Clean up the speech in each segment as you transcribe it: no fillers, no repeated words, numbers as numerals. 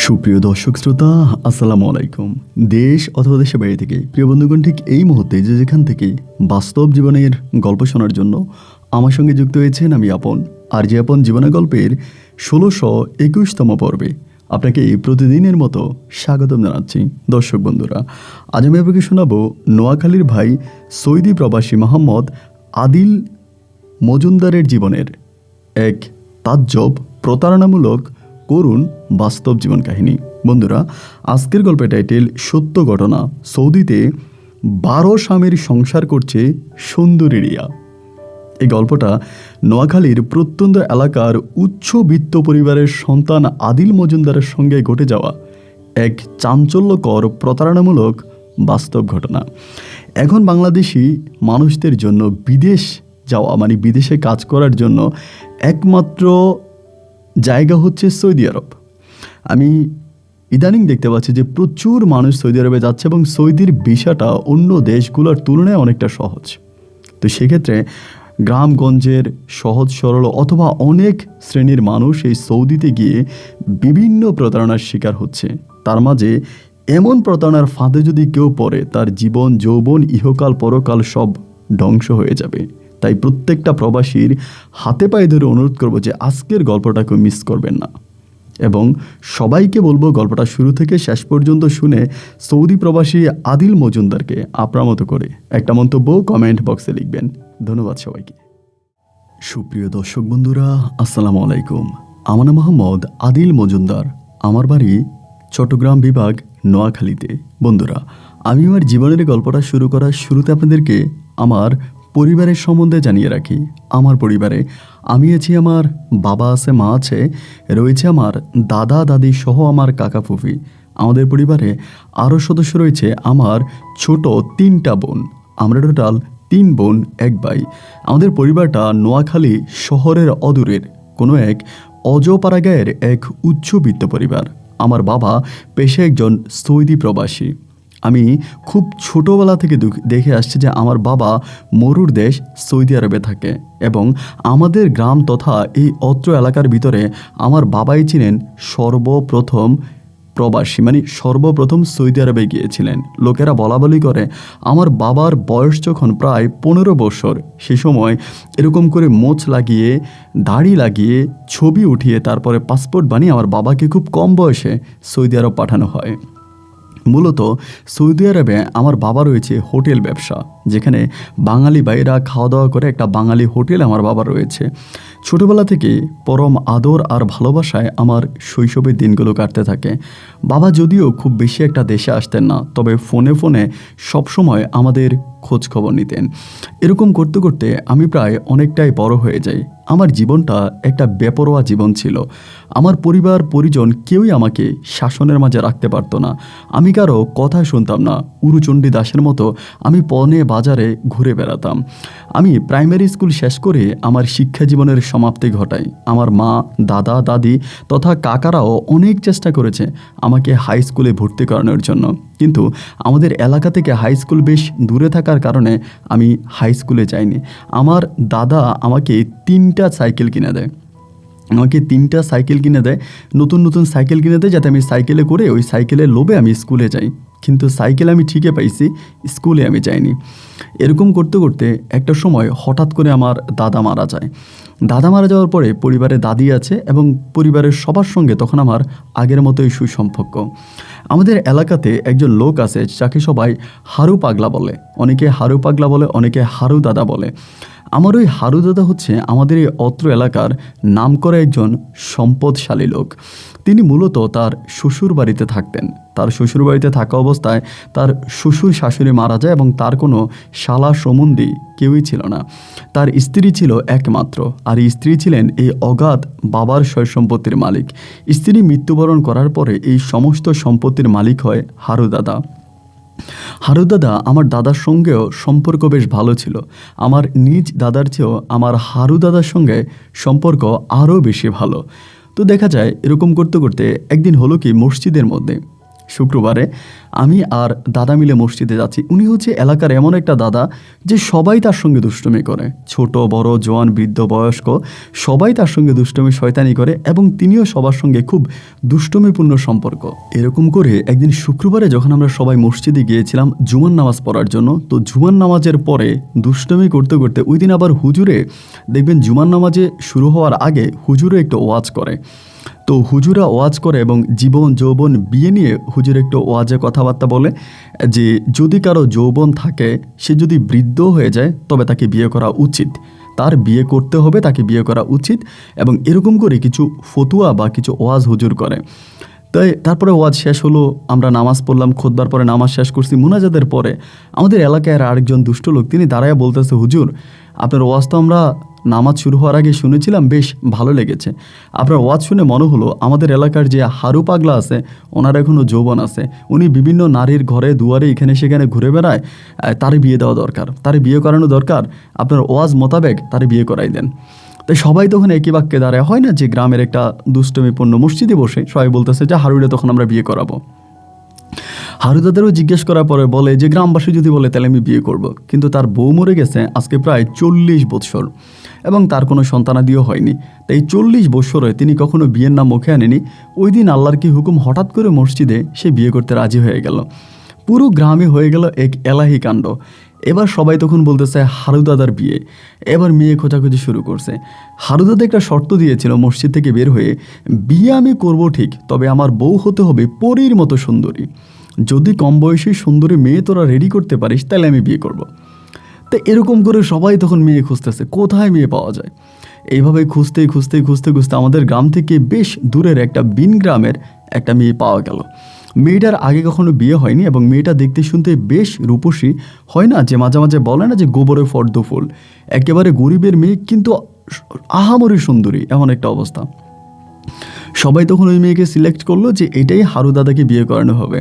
সুপ্রিয় দর্শক শ্রোতা, আসসালামু আলাইকুম। দেশ অথবা দেশের বাইরে থেকে প্রিয় বন্ধুগণ, ঠিক এই মুহূর্তে যে যেখান থেকে বাস্তব জীবনের গল্প শোনার জন্য আমার সঙ্গে যুক্ত হয়েছেন, আমি আপন আর যে আপন জীবনের গল্পের ১৬২১তম পর্বে আপনাকে প্রতিদিনের মতো স্বাগতম জানাচ্ছি। দর্শক বন্ধুরা, আজ আমি আপনাকে শোনাবো নোয়াখালীর ভাই সৌদি প্রবাসী মোহাম্মদ আদিল মজুমদারের জীবনের এক তাজ্জব প্রতারণামূলক করুণ বাস্তব জীবন কাহিনী। বন্ধুরা, আজকের গল্পের টাইটেল সত্য ঘটনা। সৌদিতে ১২ স্বামীর সংসার করছে সুন্দরী রিয়া। এই গল্পটা নোয়াখালীর প্রত্যন্ত এলাকার উচ্চবিত্ত পরিবারের সন্তান আদিল মজুমদারের সঙ্গে ঘটে যাওয়া এক চাঞ্চল্যকর প্রতারণামূলক বাস্তব ঘটনা। এখন বাংলাদেশি মানুষদের জন্য বিদেশ যাওয়া মানে বিদেশে কাজ করার জন্য একমাত্র জায়গা হচ্ছে সৌদি আরব। আমি ইদানিং দেখতে পাচ্ছি যে প্রচুর মানুষ সৌদি আরবে যাচ্ছে এবং সৌদির ভিসাটা অন্য দেশগুলোর তুলনায় অনেকটা সহজ। তো সেক্ষেত্রে গ্রামগঞ্জের সহজ সরল অথবা অনেক শ্রেণীর মানুষ এই সৌদিতে গিয়ে বিভিন্ন প্রতারণার শিকার হচ্ছে। তার মাঝে এমন প্রতারণার ফাঁদে যদি কেউ পড়ে, তার জীবন যৌবন ইহকাল পরকাল সব ধ্বংস হয়ে যাবে। তাই প্রত্যেকটা প্রবাসীর হাতে পায়ে ধরে অনুরোধ করব যে আজকের গল্পটাকে মিস করবেন না, এবং সবাইকে বলবো গল্পটা শুরু থেকে শেষ পর্যন্ত শুনে সৌদি প্রবাসী আদিল মজুমদারকে আপনার মতো করে একটা মন্তব্য কমেন্ট বক্সে লিখবেন। ধন্যবাদ সবাইকে। সুপ্রিয় দর্শক বন্ধুরা, আসসালামু আলাইকুম। আমার নাম মোহাম্মদ আদিল মজুমদার। আমার বাড়ি চট্টগ্রাম বিভাগ, নোয়াখালীতে। বন্ধুরা, আমি আমার জীবনের গল্পটা শুরু করার শুরুতে আপনাদেরকে আমার পরিবারের সম্বন্ধে জানিয়ে রাখি। আমার পরিবারে আমি আছি, আমার বাবা আছে, মা আছে, রয়েছে আমার দাদা দাদি সহ আমার কাকা ফুফি। আমাদের পরিবারে আরও সদস্য রয়েছে আমার ছোট 3টা বোন। আমরা টোটাল 3 বোন 1 ভাই। আমাদের পরিবারটা নোয়াখালী শহরের অদূরের কোনো এক অজপাড়া গায়ের এক উচ্চবিত্ত পরিবার। আমার বাবা পেশায় একজন সৌদি প্রবাসী। আমি খুব ছোটোবেলা থেকে দেখে আসছি যে আমার বাবা মরুর দেশ সৌদি আরবে থাকে, এবং আমাদের গ্রাম তথা এই অত্র এলাকার ভিতরে আমার বাবাই ছিলেন সর্বপ্রথম প্রবাসী, মানে সর্বপ্রথম সৌদি আরবে গিয়েছিলেন। লোকেরা বলা বলি করে আমার বাবার বয়স যখন প্রায় 15 বছর, সে সময় এরকম করে মোচ লাগিয়ে দাড়ি লাগিয়ে ছবি উঠিয়ে তারপরে পাসপোর্ট বানিয়ে আমার বাবাকে খুব কম বয়সে সৌদি আরব পাঠানো হয়। মূলত সৌদি আরবে আমার বাবা রয়েছে হোটেল ব্যবসা, যেখানে বাঙালি ভাইরা খাওয়া দাওয়া করে একটা বাঙালি হোটেল আমার বাবা রয়েছে। ছোটোবেলা থেকে পরম আদর আর ভালোবাসায় আমার শৈশবের দিনগুলো কাটতে থাকে। বাবা যদিও খুব বেশি একটা দেশে আসতেন না, তবে ফোনে ফোনে সবসময় আমাদের খোঁজ খবর নিতেন। এরকম করতে করতে আমি প্রায় অনেকটাই বড় হয়ে যাই। আমার জীবনটা একটা বেপরোয়া জীবন ছিল। আমার পরিবার পরিজন কেউই আমাকে শাসনের মাঝে রাখতে পারতো না। আমি কারো কথা শুনতাম না। উরুচণ্ডী দাসের মতো আমি পণে বাজারে ঘুরে বেড়াতাম। আমি প্রাইমারি স্কুল শেষ করে আমার শিক্ষা জীবনের সমাপ্তি ঘটাই। আমার মা, দাদা, দাদি তথা কাকারাও অনেক চেষ্টা করেছে আমাকে হাই স্কুলে ভর্তি করানোর জন্য, কিন্তু আমাদের এলাকা থেকে হাই স্কুল বেশ দূরে থাকার কারণে আমি হাই স্কুলে যাইনি। আমার দাদা আমাকে 3টা সাইকেল কিনে দেয়। নতুন নতুন সাইকেল কিনে দেয়, যাতে আমি সাইকেলে করে ওই সাইকেলের লোভে আমি স্কুলে যাই। কিন্তু সাইকেল আমি ঠিকই পাইছি, স্কুলে আমি যাইনি। এরকম করতে করতে একটা সময় হঠাৎ করে আমার দাদা মারা যায়। দাদা মারা যাওয়ার পরে পরিবারে দাদি আছে এবং পরিবারের সবার সঙ্গে তখন আমার আগের মতোই সুসম্পর্ক। আমাদের এলাকাতে একজন লোক আছে যাকে সবাই হারু পাগলা বলে। অনেকে হারু পাগলা বলে, অনেকে হারু দাদা বলে। আমার ওই হারু দাদা হচ্ছে আমাদের এই অত্র এলাকার নামকরা একজন সম্পদশালী লোক। তিনি মূলত তার শ্বশুর বাড়িতে থাকতেন। তার শ্বশুর বাড়িতে থাকা অবস্থায় তার শ্বশুর শাশুড়ি মারা যায় এবং তার কোনো শালা সম্বন্ধী কেউই ছিল না। তার স্ত্রী ছিল একমাত্র, আর এই স্ত্রী ছিলেন এই অগাধ বাবার সয় সম্পত্তির মালিক। স্ত্রী মৃত্যুবরণ করার পরে এই সমস্ত সম্পত্তির মালিক হয় হারু দাদা। হারু দাদা আমার দাদার সঙ্গেও সম্পর্ক বেশ ভালো ছিল। আমার নিজ দাদার চেয়েও আমার হারু দাদার সঙ্গে সম্পর্ক আরও বেশি ভালো। তো দেখা যায় এরকম করতে করতে একদিন হলো কি, মসজিদের মধ্যে শুক্রবারে আমি আর দাদা মিলে মসজিদে যাচ্ছি। উনি হচ্ছে এলাকার এমন একটা দাদা যে সবাই তার সঙ্গে দুষ্টুমি করে, ছোট বড় জোয়ান বৃদ্ধ বয়স্ক সবাই তার সঙ্গে দুষ্টুমি শয়তানি করে এবং তিনিও সবার সঙ্গে খুব দুষ্টুমিপূর্ণ সম্পর্ক। এরকম করে একদিন শুক্রবারে যখন আমরা সবাই মসজিদে গিয়েছিলাম জুমার নামাজ পড়ার জন্য, তো জুমার নামাজের পরে দুষ্টুমি করতে করতে ওই দিন আবার হুজুরে দেখবেন জুমার নামাজে শুরু হওয়ার আগে হুজুরে একটু ওয়াজ করে। তো হুজুরা ওয়াজ করে এবং জীবন যৌবন বিয়ে নিয়ে হুজুর একটু ওয়াজে কথাবার্তা বলে যে যদি কারো যৌবন থাকে, সে যদি বৃদ্ধ হয়ে যায় তবে তাকে বিয়ে করা উচিত, তার বিয়ে করতে হবে, তাকে বিয়ে করা উচিত, এবং এরকম করে কিছু ফতুয়া বা কিছু ওয়াজ হুজুর করে। তাই তারপরে ওয়াজ শেষ হলো, আমরা নামাজ পড়লাম, খুতবার পরে নামাজ শেষ করছি, মুনাজাতের পরে আমাদের এলাকায় আর আরেকজন দুষ্ট লোক তিনি দাঁড়ায় বলতেছে, হুজুর আপনার ওয়াজ তো আমরা নামাজ শুরু হওয়ার আগে শুনেছিলাম, বেশ ভালো লেগেছে। আপনার ওয়াজ শুনে মনে হলো আমাদের এলাকার যে হারু পাগলা আছে ওনার এখনও যৌবন আছে, উনি বিভিন্ন নারীর ঘরে দুয়ারে এখানে সেখানে ঘুরে বেড়ায়, তারে বিয়ে দেওয়া দরকার, তারে বিয়ে করানো দরকার, আপনার ওয়াজ মোতাবেক তারে বিয়ে করাই দেন। তাই সবাই তখন একই বাক্যে দাঁড়ায়, হয় না যে গ্রামের একটা দুষ্টমিপূর্ণ মসজিদে বসে সবাই বলতেছে যে হারুরে তখন আমরা বিয়ে করাবো। হারুদাদেরও জিজ্ঞেস করার পরে বলে যে গ্রামবাসী যদি বলে তাহলে আমি বিয়ে করব। কিন্তু তার বউ মরে গেছে আজকে প্রায় 40 বছর এবং তার কোনো সন্তানাদিও হয়নি। তাই 40 বছরে তিনি কখনো বিয়ের নাম মুখে আনেনি। ওই দিন আল্লাহর কি হুকুম, হঠাৎ করে মসজিদে সে বিয়ে করতে রাজি হয়ে গেল। পুরো গ্রামে হয়ে গেল এক এলাহি কাণ্ড। এবার সবাই তখন বলতেছে হারুদাদার বিয়ে। এবার মেয়ে খোঁজাখুঁজি শুরু করছে। হারুদাদা একটা শর্ত দিয়েছিল মসজিদ থেকে বের হয়ে, বিয়ে আমি করব ঠিক, তবে আমার বউ হতে হবে পরীর মতো সুন্দরী। যদি কম বয়সী সুন্দরী মেয়ে তোরা রেডি করতে পারিস তাহলে আমি বিয়ে করব। তো এরকম করে সবাই তখন মেয়ে খুঁজতেছে, কোথায় মেয়ে পাওয়া যায়। এইভাবে খুঁজতে খুঁজতে খুঁজতে খুঁজতে আমাদের গ্রাম থেকে বেশ দূরের একটা বিন গ্রামের একটা মেয়ে পাওয়া গেল। মেয়েটার আগে কখনো বিয়ে হয়নি এবং মেয়েটা দেখতে শুনতে বেশ রূপসী, হয় না যে মাঝে মাঝে বলে না যে গোবরে ফর্দ ফুল, একেবারে গরিবের মেয়ে কিন্তু আহামরি সুন্দরী, এমন একটা অবস্থা। সবাই তখন ওই মেয়েকে সিলেক্ট করলো যে এটাই হারু দাদাকে বিয়ে করানো হবে।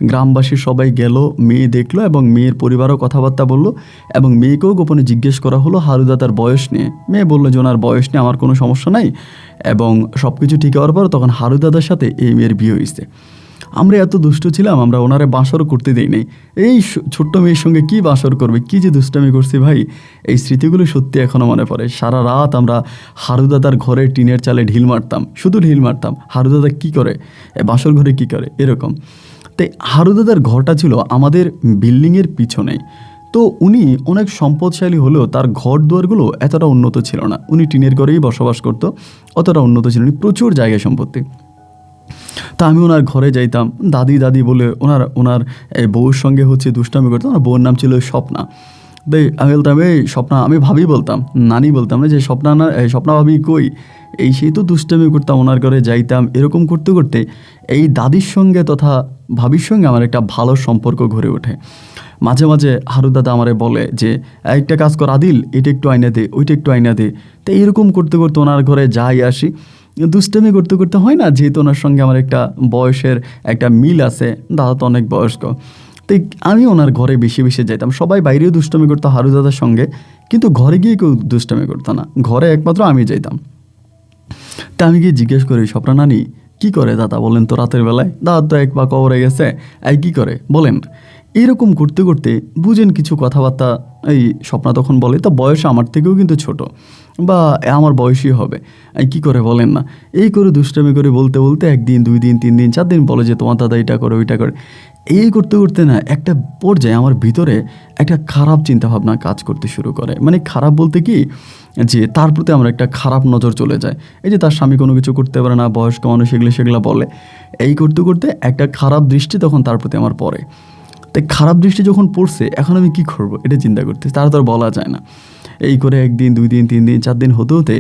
গ্রামবাসী সবাই গেল, মেয়ে দেখলো এবং মেয়ের পরিবারও কথাবার্তা বললো এবং মেয়েকেও গোপনে জিজ্ঞেস করা হলো হারু দাদার বয়স নিয়ে। মেয়ে বললো যে ওনার বয়স নিয়ে আমার কোনো সমস্যা নাই, এবং সব কিছু ঠিক হওয়ার পর তখন হারু দাদার সাথে এই মেয়ের বিয়ে হয়েছে। আমরা এত দুষ্ট ছিলাম, আমরা ওনারে বাসর করতে দেই নাই। এই ছোট্ট মেয়ের সঙ্গে কি বাসর করবে, কি যে দুষ্টামি করছি ভাই, এই স্মৃতিগুলো সত্যি এখনও মনে পড়ে। সারা রাত আমরা হারুদাদার ঘরে টিনের চালে ঢিল মারতাম, শুধু ঢিল মারতাম, হারুদাদা কী করে, বাসর ঘরে কী করে, এরকম। তাই হারুদাদার ঘরটা ছিল আমাদের বিল্ডিংয়ের পিছনে। তো উনি অনেক সম্পদশালী হলেও তার ঘর দুয়ারগুলো এতটা উন্নত ছিল না, উনি টিনের ঘরেই বসবাস করতো, অতটা উন্নত ছিল না, প্রচুর জায়গায় সম্পত্তি। তা আমি ওনার ঘরে যাইতাম, দাদি দাদি বলে ওনার বউর সঙ্গে হচ্ছে দুষ্টামি করতাম। ওনার বউর নাম ছিল স্বপ্না। তাই আমি বলতাম এই স্বপ্না, আমি ভাবি বলতাম, নানি বলতাম না, যে স্বপ্না না, স্বপ্না ভাবি কই, এই সেই তো দুষ্টামি করতাম, ওনার ঘরে যাইতাম। এরকম করতে করতে এই দাদির সঙ্গে তথা ভাবির সঙ্গে আমার একটা ভালো সম্পর্ক গড়ে ওঠে। মাঝে মাঝে হারু দাদা আমারে বলে যে একটা কাজ কর আদিল, এটা একটু আইনা দে, ওইটা একটু আইনা দে। তো এরকম করতে করতে ওনার ঘরে যাই আসি, দুষ্টামি করতে করতে, হয় না যেহেতু ওনার সঙ্গে আমার একটা বয়সের একটা মিল আছে, দাদা তো অনেক বয়স্ক, তাই আমি ওনার ঘরে বেশি বেশি যাইতাম। সবাই বাইরেও দুষ্টামি করতো হারু দাদার সঙ্গে, কিন্তু ঘরে গিয়ে কেউ দুষ্টামি করতো না, ঘরে একমাত্র আমি যাইতাম। তা আমি গিয়ে জিজ্ঞেস করি, স্বপ্না নানি কী করে দাদা বলেন তো রাতের বেলায়, দাদা তো এক পা কবরে গেছে, এই কী করে বলেন। এরকম করতে করতে বুঝেন কিছু কথাবার্তা এই স্বপ্না তখন বলে, তো বয়স আমার থেকেও কিন্তু ছোট, বা আমার বয়সই হবে, কী করে বলেন না। এই করে দুষ্টামি করে বলতে বলতে 1 দিন 2 দিন 3 দিন 4 দিন বলে যে তোমার দাদা এটা করে ওইটা করে। এই করতে করতে না একটা পর্যায়ে আমার ভিতরে একটা খারাপ চিন্তাভাবনা কাজ করতে শুরু করে। মানে খারাপ বলতে কি, যে তার প্রতি আমার একটা খারাপ নজর চলে যায়। এই যে তার স্বামী কোনো কিছু করতে পারে না, বয়স্ক মানুষ, সেগুলো বলে। এই করতে করতে একটা খারাপ দৃষ্টি তখন তার প্রতি আমার পড়ে। তাই খারাপ দৃষ্টি যখন পড়ছে, এখন আমি কী করবো এটা চিন্তা করতে, তারা তো আর বলা যায় না। এই করে 1 দিন 2 দিন 3 দিন 4 দিন হতে হতে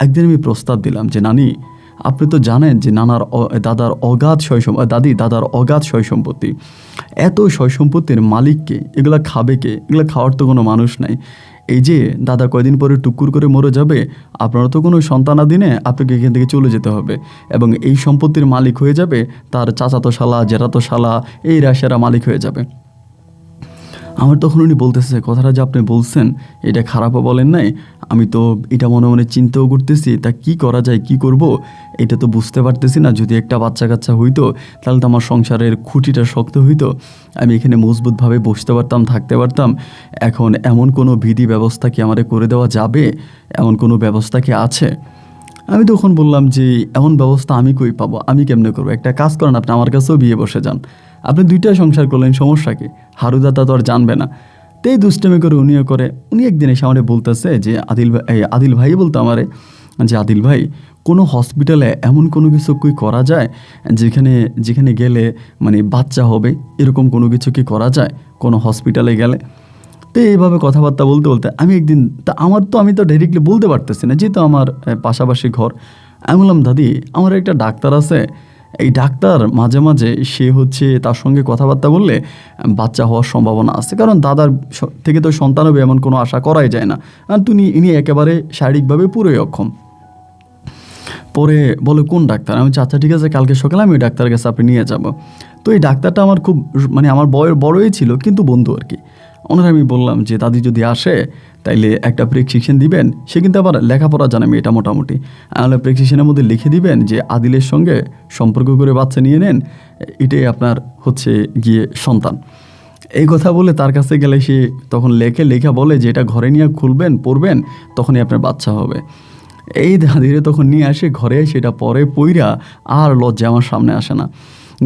একদিন আমি প্রস্তাব দিলাম যে নানি, আপনি তো জানেন যে দাদার অগাধ সয় সম্পত্তি, এত সয় সম্পত্তির মালিককে, এগুলা খাবে কে, এগুলো খাওয়ার তো কোনো মানুষ নাই। এই যে দাদা কয়দিন পরে টুকুর করে মরে যাবে, আপনারা তো কোনো সন্তানাদিনে আপনাকে এখান থেকে চলে যেতে হবে, এবং এই সম্পত্তির মালিক হয়ে যাবে তার চাচাতো শালা, জেরাতো শালা, এই রাশেরা মালিক হয়ে যাবে। আমার তখন উনি বলতেছে, কথাটা যে আপনি বলছেন এটা খারাপও বলেন নাই, আমি তো এটা মনে মনে চিন্তাও করতেছি, তা কি করা যায়, কি করব এটা তো বুঝতে পারতেছি না। যদি একটা বাচ্চা কাচ্চা হইতো তাহলে তো আমার সংসারের খুঁটিটা শক্ত হইতো, আমি এখানে মজবুতভাবে বসতে পারতাম, থাকতে পারতাম। এখন এমন কোনো বিধি ব্যবস্থা কি আমারে করে দেওয়া যাবে, এমন কোনো ব্যবস্থা কি আছে? আমি তখন বললাম যে এমন ব্যবস্থা আমি কই পাবো, আমি কেমনে করবো? একটা কাজ করেন, আপনি আমার কাছেও বিয়ে বসে যান, আপনি দুইটা সংসার করলেন, সমস্যা কি? হারুদাদা তো আর জানবে না। তো এই দুষ্টামি করে উনিও করে। উনি একদিন এসে আমারে বলতেছে যে আদিল ভাই বলতো আমারে যে আদিল ভাই, কোনো হসপিটালে এমন কোনো কিছু কি করা যায় যেখানে যেখানে গেলে মানে বাচ্চা হবে, এরকম কোনো কিছু কি করা যায় কোনো হসপিটালে গেলে? তো এইভাবে কথাবার্তা বলতে বলতে আমি একদিন, তা আমি তো ডাইরেক্টলি বলতে পারতেছি না, যেহেতু আমার পাশাপাশি ঘর। আমি বললাম, দাদি আমার একটা ডাক্তার আছে, এই ডাক্তার মাঝে মাঝে সে হচ্ছে তার সঙ্গে কথাবার্তা বললে বাচ্চা হওয়ার সম্ভাবনা আছে, কারণ দাদার থেকে তো সন্তান হবে এমন কোনো আশা করাই যায় না, আর ইনি একেবারে শারীরিকভাবে পুরোই অক্ষম। পরে বলে, কোন ডাক্তার? আমি বলছি, আচ্ছা ঠিক আছে, কালকে সকালে আমি ওই ডাক্তারের কাছে আপনি নিয়ে যাব। তো এই ডাক্তারটা আমার খুব মানে আমার বড়ই ছিল, কিন্তু বন্ধু আর কি। ওনার আমি বললাম যে দাদি যদি আসে তাইলে একটা প্রেসক্রিপশন দিবেন, সে কিন্তু আবার লেখাপড়া জানে মেয়েটা মোটামুটি। তাহলে প্রেসক্রিপশনের মধ্যে লিখে দিবেন যে আদিলের সঙ্গে সম্পর্ক করে বাচ্চা নিয়ে নেন, এটাই আপনার হচ্ছে গিয়ে সন্তান। এই কথা বলে তার কাছে গেলে সে তখন লেখা বলে যে এটা ঘরে নিয়ে খুলবেন, পড়বেন, তখনই আপনার বাচ্চা হবে। এই দাদিরে তখন নিয়ে আসে ঘরে, সেটা পরে পইরা আর লজ্জা আমার সামনে আসে না।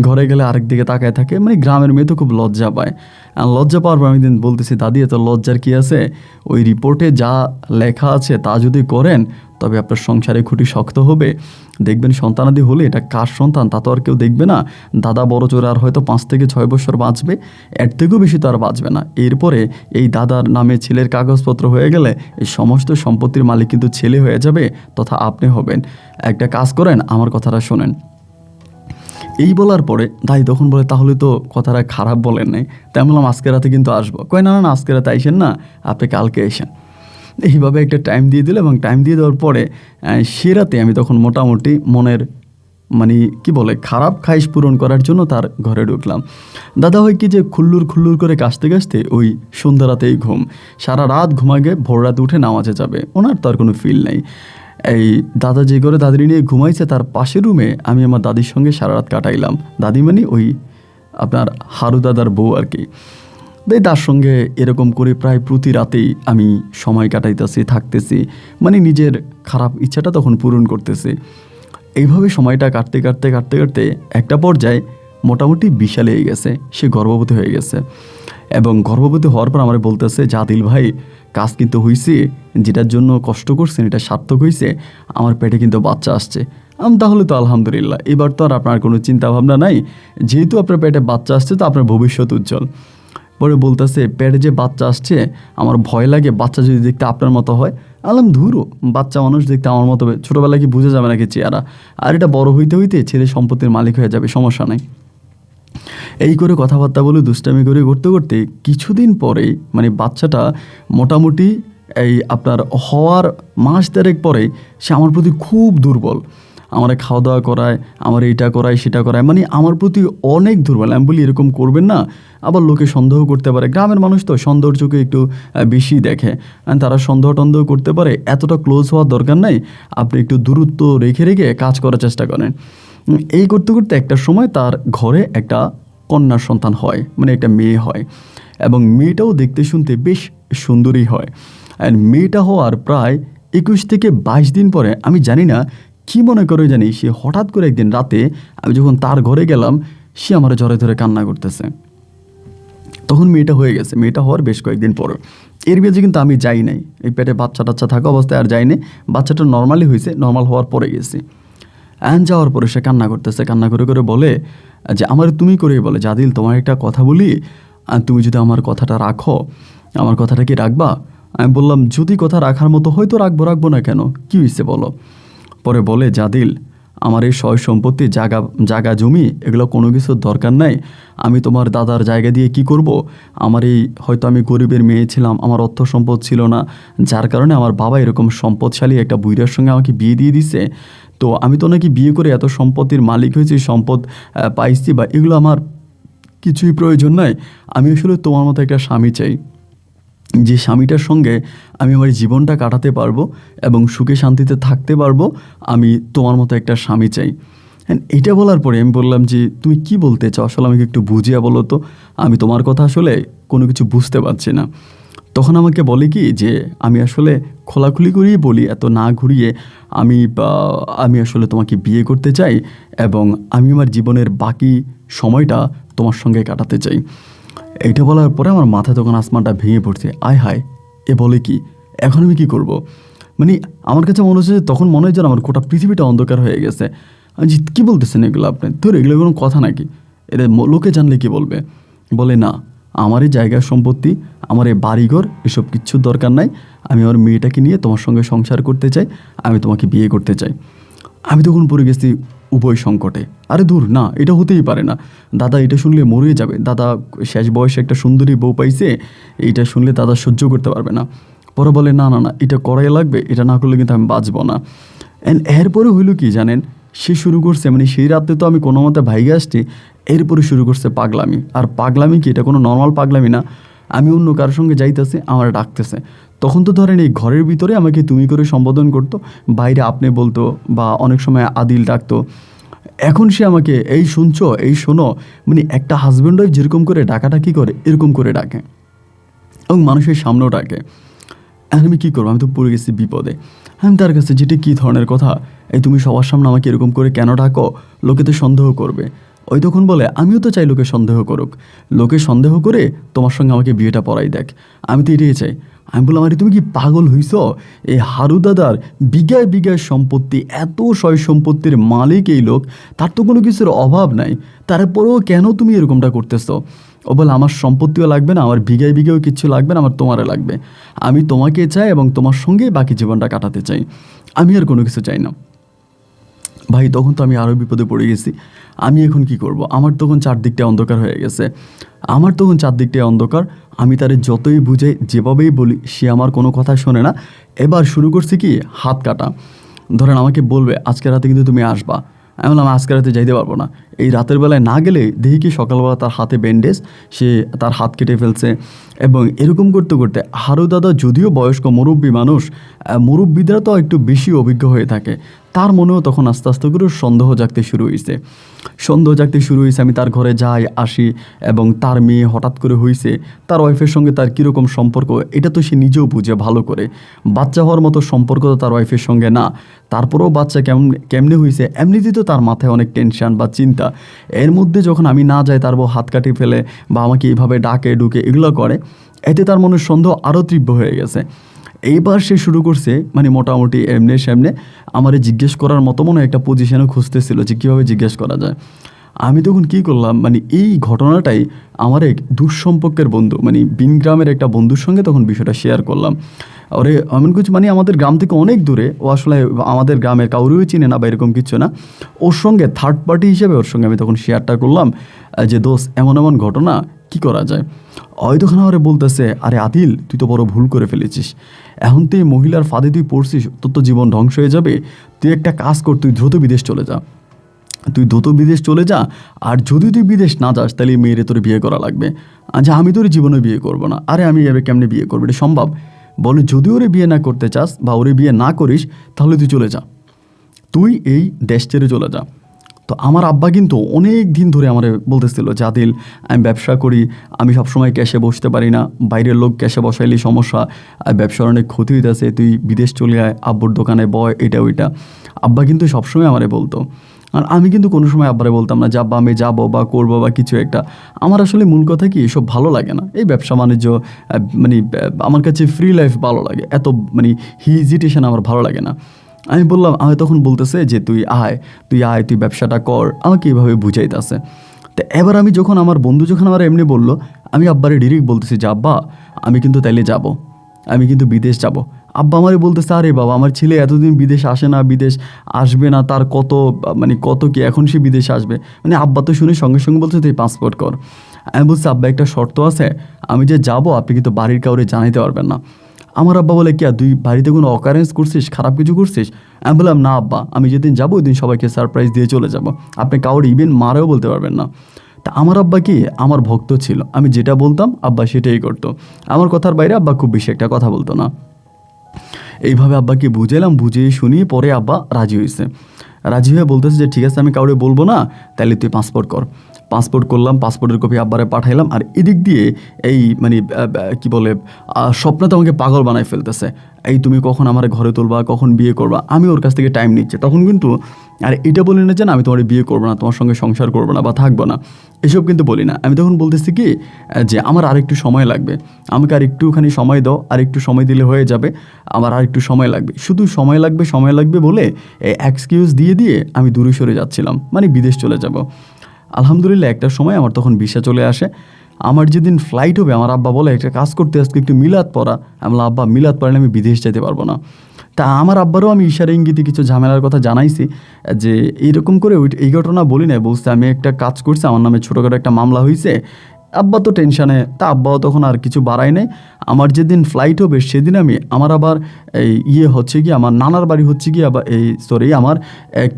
ঘরে গেলে আরেক দিকে তাকায় থাকে, মানে গ্রামের মেয়ে তো খুব লজ্জা পায়। আর লজ্জা পাওয়ার পর আমি দিন বলতেছি, দাদি এত লজ্জার কি আছে? ওই রিপোর্টে যা লেখা আছে তা যদি করেন তবে আপনার সংসারে খুঁটি শক্ত হবে, দেখবেন সন্তানাদি হলে এটা কার সন্তান তা তো আর কেউ দেখবে না। দাদা বড় জোর আর হয়তো 5 থেকে 6 বছর বাঁচবে, এর থেকেও বেশি তো আর বাঁচবে না। এরপরে এই দাদার নামে ছেলের কাগজপত্র হয়ে গেলে এই সমস্ত সম্পত্তির মালিক কিন্তু ছেলে হয়ে যাবে, তথা আপনি হবেন। একটা কাজ করেন, আমার কথাটা শোনেন। এই বলার পরে দাই তখন বলে, তাহলে তো কথাটা খারাপ বলেন নাই। তাই বললাম, আজকে রাতে কিন্তু আসবো। কয়, না না না, আজকে রাতে আইসেন না, আপনি কালকে এসেন। এইভাবে একটা টাইম দিয়ে দিল, এবং টাইম দিয়ে দেওয়ার পরে সে রাতে আমি তখন মোটামুটি মনের মানে কি বলে খারাপ খাইশ পূরণ করার জন্য তার ঘরে ঢুকলাম। দাদা হয় কি যে খুল্লুর খুল্লুর করে কাশতে কাশতে ওই সন্ধ্যা রাতেই ঘুম, সারা রাত ঘুমাগে ভোর রাতে উঠে নামাজে যাবে, ওনার তো আর কোনো ফিল নেই। এই দাদা যে করে দাদির নিয়ে ঘুমাইছে তার পাশের রুমে আমি আমার দাদির সঙ্গে সারা রাত কাটাইলাম। দাদি মানে ওই আপনার হারু দাদার বউ আর কি। তার সঙ্গে এরকম করে প্রায় প্রতি রাতেই আমি সময় কাটাইতেছি, থাকতেছি, মানে নিজের খারাপ ইচ্ছাটা তখন পূরণ করতেছি। এইভাবে সময়টা কাটতে কাটতে কাটতে কাটতে একটা পর্যায়ে মোটামুটি বিশাল হয়ে গেছে, সে গর্ভবতী হয়ে গেছে। এবং গর্ভবতী হওয়ার পর আমার বলতেছে, জাদিল ভাই কাজ কিন্তু হয়েছে, যেটার জন্য কষ্ট করছেন এটা সার্থক হয়েছে, আমার পেটে কিন্তু বাচ্চা আসছে। তাহলে তো আলহামদুলিল্লাহ, এবার তো আর আপনার কোনো চিন্তা ভাবনা নাই, যেহেতু আপনার পেটে বাচ্চা আসছে তো আপনার ভবিষ্যৎ উজ্জ্বল। পরে বলতেছে, পেটে যে বাচ্চা আসছে আমার ভয় লাগে, বাচ্চা যদি দেখতে আপনার মতো হয়। আলাম ধুরো, বাচ্চা মানুষ দেখতে আমার মতো ছোটোবেলায় কি বুঝে যাবে নাকি চেহারা, আর এটা বড় হইতে হইতে ছেলে সম্পত্তির মালিক হয়ে যাবে, সমস্যা নাই। এই করে কথাবার্তা বলে দুষ্টামি করে করতে করতে কিছুদিন পরেই মানে বাচ্চাটা মোটামুটি এই আপনার হওয়ার মাস দেড়েক পরে সে আমার প্রতি খুব দুর্বল। আমার খাওয়া দাওয়া করায়, আমার এইটা করায় সেটা করায়, মানে আমার প্রতি অনেক দুর্বল। আমি বলি, এরকম করবেন না, আবার লোকে সন্দেহ করতে পারে। গ্রামের মানুষ তো সন্দেহর চোখে একটু বেশি দেখে, তারা সন্দেহ টন্দেহ করতে পারে। এতটা ক্লোজ হওয়ার দরকার নাই, আপনি একটু দূরত্ব রেখে রেখে কাজ করার চেষ্টা করেন। এই করতে করতে একটা সময় তার ঘরে একটা কন্যার সন্তান হয়, মানে একটা মেয়ে হয়, এবং মেয়েটাও দেখতে শুনতে বেশ সুন্দরী হয়। আর মেয়েটা হওয়ার প্রায় 21 থেকে 22 দিন পরে আমি জানি না কি মনে করে জানি, সে হঠাৎ করে একদিন রাতে আমি যখন তার ঘরে গেলাম, সে আমার জড়ে ধরে কান্না করতেছে। তখন মেয়েটা হয়ে গেছে, মেয়েটা হওয়ার বেশ কয়েকদিন পরে। এর বেজে কিন্তু আমি যাই নাই, এই পেটে বাচ্চা টাচ্চা থাকা অবস্থায় আর যাইনি। বাচ্চাটা নর্মালি হয়েছে, নর্মাল হওয়ার পরে গেছি। যাওয়ার পরে সে কান্না করতেছে, কান্না করে করে বলে যে আমার তুমি করেই বলে, জাদিল তোমার একটা কথা বলি, তুমি যদি আমার কথাটা রাখো, আমার কথাটা কি রাখবা? আমি বললাম, যদি কথা রাখার মতো হয়তো রাখবো, রাখবো না কেন, কী হয়েছে বলো। পরে বলে, জাদিল আমার এই সয় সম্পত্তি, জায়গা জমি এগুলো কোনো কিছুর দরকার নাই। আমি তোমার দাদার জায়গা দিয়ে কি করব? আমার এই হয়তো আমি গরিবের মেয়ে ছিলাম, আমার অর্থ সম্পদ ছিল না, যার কারণে আমার বাবা এরকম সম্পদশালী একটা বুইড়ার সঙ্গে আমাকে বিয়ে দিয়ে দিছে। তো আমি তো নাকি বিয়ে করে এত সম্পত্তির মালিক হয়েছি, সম্পদ পাইছি, বা এগুলো আমার কিছুই প্রয়োজন নাই, আমি আসলে তোমার মতো একটা স্বামী চাই, যে স্বামীটার সঙ্গে আমি আমার জীবনটা কাটাতে পারবো এবং সুখে শান্তিতে থাকতে পারবো। আমি তোমার মতো একটা স্বামী চাই। অ্যান্ড এটা বলার পরে আমি বললাম যে তুমি কি বলতে চাও, আসলে আমাকে একটু বুঝিয়ে বলো তো, আমি তোমার কথা আসলে কোনো কিছু বুঝতে পারছি না। তখন আমাকে বলে কি যে আমি আসলে খোলাখুলি করেই বলি, এত না ঘুরিয়ে, আমি আসলে তোমাকে বিয়ে করতে চাই এবং আমি আমার জীবনের বাকি সময়টা তোমার সঙ্গে কাটাতে চাই। এইটা বলার পরে আমার মাথায় তখন আসমানটা ভেঙে পড়ছে। আয় হায়, এ বলে কি, এখন আমি কি করব? মানে আমার কাছে মনে হচ্ছে যে তখন মনে হয় যেন আমার গোটা পৃথিবীটা অন্ধকার হয়ে গেছে। আমি যে কী বলতেছেন এগুলো আপনি, তোর এগুলো কোনো কথা নাকি, এটা লোকে জানলে কি বলবে? বলে না, আমার এই জায়গা সম্পত্তি, আমার এই বাড়িঘর, এসব কিচ্ছু দরকার নাই, আমি আমার মেয়েটাকে নিয়ে তোমার সঙ্গে সংসার করতে চাই, আমি তোমাকে বিয়ে করতে চাই। আমি তখন পড়ে গেছি উভয় সংকটে। আরে দূর, না, এটা হতেই পারে না, দাদা এটা শুনলে মরে যাবে, দাদা শেষ বয়সে একটা সুন্দরী বউ পাইছে, এইটা শুনলে দাদা সহ্য করতে পারবে না। পরে বলে না না না, এটা করাই লাগবে, এটা না করলে কিন্তু আমি বাঁচবো না। অ্যান্ড এরপরে হইল কি জানেন, সে শুরু করছে, মানে সেই রাতে তো আমি কোনো মতে ভাইগে আসছি, এরপরে শুরু করছে পাগলামি। আর পাগলামি কি, এটা কোনো নর্মাল পাগলামি না, আমি অন্য কারোর সঙ্গে যাইতেছে, আমার ডাকতেছে। তখন তো ধরেন এই ঘরের ভিতরে আমাকে তুমি করে সম্বোধন করতো, বাইরে আপনি বলতো, বা অনেক সময় আদিল ডাকতো। এখন সে আমাকে এই শুনছো, এই শোনো, মানে একটা হাজব্যান্ড ওয়াইফ যেরকম করে ডাকাডাকি করে এরকম করে ডাকে, এবং মানুষের সামনেও ডাকে। এখন আমি কী করবো, আমি তো পড়ে গেছি বিপদে। আমি তার কাছে, যেটা কী ধরনের কথা, এই তুমি সবার সামনে আমাকে এরকম করে কেন ডাকো, লোকে তো সন্দেহ করবে। ওই তখন বলে আমিও তো চাই লোকে সন্দেহ করুক, লোকে সন্দেহ করে তোমার সঙ্গে আমাকে বিয়েটা পড়াই দেখ, আমি তো এটাই চাই। আমি বললাম আরে তুমি কি পাগল হইছ, এই হারু দাদার বিঘায় বিঘায় সম্পত্তি, এত সয় সম্পত্তির মালিক এই লোক, তার তো কোনো কিছুর অভাব নাই, তারপরেও কেন তুমি এরকমটা করতেছো? ও বলে আমার সম্পত্তিও লাগবে না, আমার বিঘায় বিঘাও কিচ্ছু লাগবে না, আমার তোমারে লাগবে, আমি তোমাকে চাই এবং তোমার সঙ্গেই বাকি জীবনটা কাটাতে চাই, আমি আর কোনো কিছু চাই না। ভাই তখন তো আমি আরও বিপদে পড়ে গেছি। আমি এখন কি করব? আমার তখন চারদিকটা অন্ধকার হয়ে গেছে, আমার তখন চারদিকটায় অন্ধকার। আমি তারে যতই বুঝাই, যেভাবেই বলি, সে আমার কোনো কথা শোনে না। এবার শুরু করছে কি, হাত কাটা। ধরেন আমাকে বলবে আজকে রাতে কিন্তু তুমি আসবা, আমি বললাম আজকে রাতে যাইতে পারবো না, এই রাতের বেলায় না গেলে দেখি কি সকালবেলা তার হাতে ব্যান্ডেজ, সে তার হাত কেটে ফেলছে। এবং এরকম করতে করতে হারু দাদা যদিও বয়স্ক মুরব্বী মানুষ, মুরব্বীরা তো একটু বেশি অভিজ্ঞ হয়ে থাকে, তার মনেও তখন আস্তে আস্তে করে সন্দেহ জাগতে শুরু হয়েছে। আমি তার ঘরে যাই আসি, এবং তার মেয়ে হঠাৎ করে হয়েছে, তার ওয়াইফের সঙ্গে তার কীরকম সম্পর্ক এটা তো সে নিজেও বুঝে ভালো করে। বাচ্চা হওয়ার মতো সম্পর্ক তো তার ওয়াইফের সঙ্গে না, তারপরেও বাচ্চা কেমনে হয়েছে, এমনিতেই তো তার মাথায় অনেক টেনশন বা চিন্তা। এর মধ্যে যখন আমি না যাই, তার বউ হাত কাটিয়ে ফেলে বা আমাকে এইভাবে ডাকে ডুকে এগুলো করে, এতে তার মনের সন্দেহ আরও তীব্র হয়ে গেছে। এইবার সে শুরু করছে, মানে মোটামুটি এমনে সামনে আমারে জিজ্ঞেস করার মতো মনে একটা পজিশনও খুঁজতেছিল যে কীভাবে জিজ্ঞেস করা যায়। আমি তখন কী করলাম, মানে এই ঘটনাটাই আমার এক দুঃসম্পর্কের বন্ধু, মানে বিনগ্রামের একটা বন্ধুর সঙ্গে তখন বিষয়টা শেয়ার করলাম। ওরে এমন কিছু, মানে আমাদের গ্রাম থেকে অনেক দূরে, ও আসলে আমাদের গ্রামের কাউরেও চিনে না বা এরকম কিছু না, ওর সঙ্গে থার্ড পার্টি হিসেবে ওর সঙ্গে আমি তখন শেয়ারটা করলাম যে দোস্ত এমন এমন ঘটনা, কি করা যায়? ওই তখন আমারে বলতেছে, আরে আদিল তুই তো বড় ভুল করে ফেলেছিস, এখন তুই মহিলার ফাঁদে তুই পড়ছিস, তোর তো জীবন ধ্বংস হয়ে যাবে, তুই একটা কাজ কর, তুই দ্রুত বিদেশ চলে যা, আর যদি তুই বিদেশ না যাস তাহলে মেয়েরে তোর বিয়ে করা লাগবে। আচ্ছা আমি তোর জীবনে বিয়ে করবো না। আরে আমি এবার কেমনে বিয়ে করবো, এটা সম্ভব? বলে যদি ওরে বিয়ে না করতে চাস বা ওরে বিয়ে না করিস তাহলে তুই চলে যা, তুই এই দেশ ছেড়ে চলে যা। তো আমার আব্বা কিন্তু অনেক দিন ধরে আমার বলতেছিল যে আদিল আমি ব্যবসা করি, আমি সবসময় ক্যাশে বসতে পারি না, বাইরের লোক ক্যাশে বসাইলে সমস্যা, ব্যবসার অনেক ক্ষতি হইতেছে, তুই বিদেশ চলে আয়, আব্বুর দোকানে বয়, এটা ওইটা। আব্বা কিন্তু সবসময় আমারে বলতো, আর আমি কিন্তু কোনো সময় আব্বারে বলতাম না যে আব্বা আমি যাবো বা করবো বা কিছু একটা। আমার আসলে মূল কথা কি, এসব ভালো লাগে না, এই ব্যবসা বাণিজ্য, মানে আমার কাছে ফ্রি লাইফ ভালো লাগে, এত মানে হিজিটেশন আমার ভালো লাগে না। আমি বললাম, আমি তখন বলতেছে যে তুই আয় তুই ব্যবসাটা কর, আমাকে এইভাবে বুঝাইতেছে। তো এবার আমি যখন আমার বন্ধু যখন আমার এমনি বললো, আমি আব্বারে ডিরেক্ট বলতেছি যে আব্বা আমি কিন্তু তাইলে যাব, আমি কিন্তু বিদেশ যাব। আব্বা আমারে বলতেছে, আরে বাবা আমার ছেলে এতদিন বিদেশ আসে না, বিদেশ আসবে না, তার কত কি এখন সে বিদেশে আসবে। মানে আব্বা তো শুনে সঙ্গে সঙ্গে বলছে তুই পাসপোর্ট কর। আমি বলছি আব্বা একটা শর্ত আছে, আমি যে যাব আপনি কিন্তু বাড়ির কাউরে জানাইতে পারবেন না। আমার আব্বা বলে কি তুই বাড়িতে কোনো অকারেন্স করছিস, খারাপ কিছু করছিস? আমি বললাম না আব্বা, আমি যেদিন যাবো ওই দিন সবাইকে সারপ্রাইজ দিয়ে চলে যাব, আপনি কাউরে ইভেন মারাও বলতে পারবেন না। তা আমার আব্বা কি আমার ভক্ত ছিল, আমি যেটা বলতাম আব্বা সেটাই করতো, আমার কথার বাইরে আব্বা খুব বেশি একটা কথা বলতো না। এইভাবে আব্বাকে বুঝালাম, বুঝিয়ে শুনিয়ে পরে আব্বা রাজি হয়েছে। রাজি হয়ে বলতেছে যে ঠিক আছে আমি কাউরে বলবো না, তাহলে তুই পাসপোর্ট কর। পাসপোর্ট করলাম, পাসপোর্টের কপি আব্বারে পাঠাইলাম। আর এদিক দিয়ে এই মানে কি বলে স্বপ্ন তো আমাকে পাগল বানাই ফেলতেছে, এই তুমি কখন আমার ঘরে তুলবা, কখন বিয়ে করবা। আমি ওর কাছ থেকে টাইম নিচ্ছি তখন কিন্তু, আর এটা বলি না যে না আমি তোমার বিয়ে করবো না, তোমার সঙ্গে সংসার করবো না বা থাকবো না, এসব কিন্তু বলি না। আমি তখন বলতেছি কি যে আমার আরেকটু সময় লাগবে, আমাকে আর একটুখানি সময় দাও, আর একটু সময় দিলে হয়ে যাবে, আমার আর একটু সময় লাগবে। শুধু সময় লাগবে সময় লাগবে বলে এই এক্সকিউজ দিয়ে দিয়ে আমি দূরে সরে যাচ্ছিলাম, মানে বিদেশ চলে যাব। আলহামদুলিল্লাহ একটা সময় আমার তখন ভিসা চলে আসে। আমার যেদিন ফ্লাইট হবে আমার আব্বা বলে একটা কাজ করতে আজকে একটু মিলাদ পড়া। আমি বললাম আব্বা মিলাদ পড়ালে আমি বিদেশ যেতে পারবো না। তা আমার আব্বারও আমি ইশারা ইঙ্গিতে কিছু ঝামেলার কথা জানাইছি যে এইরকম করে এই ঘটনা বলি না, বলছে আমি একটা কাজ করছি, আমার নামে ছোটোখাটো একটা মামলা হয়েছে। আব্বা তো টেনশানে, তা আব্বাও তখন আর কিছু বাড়ায় নাই। আমার যেদিন ফ্লাইট হবে সেদিন আমি আমার আবার এই হচ্ছে কি আমার নানার বাড়ি হচ্ছে কি আবার আমার এক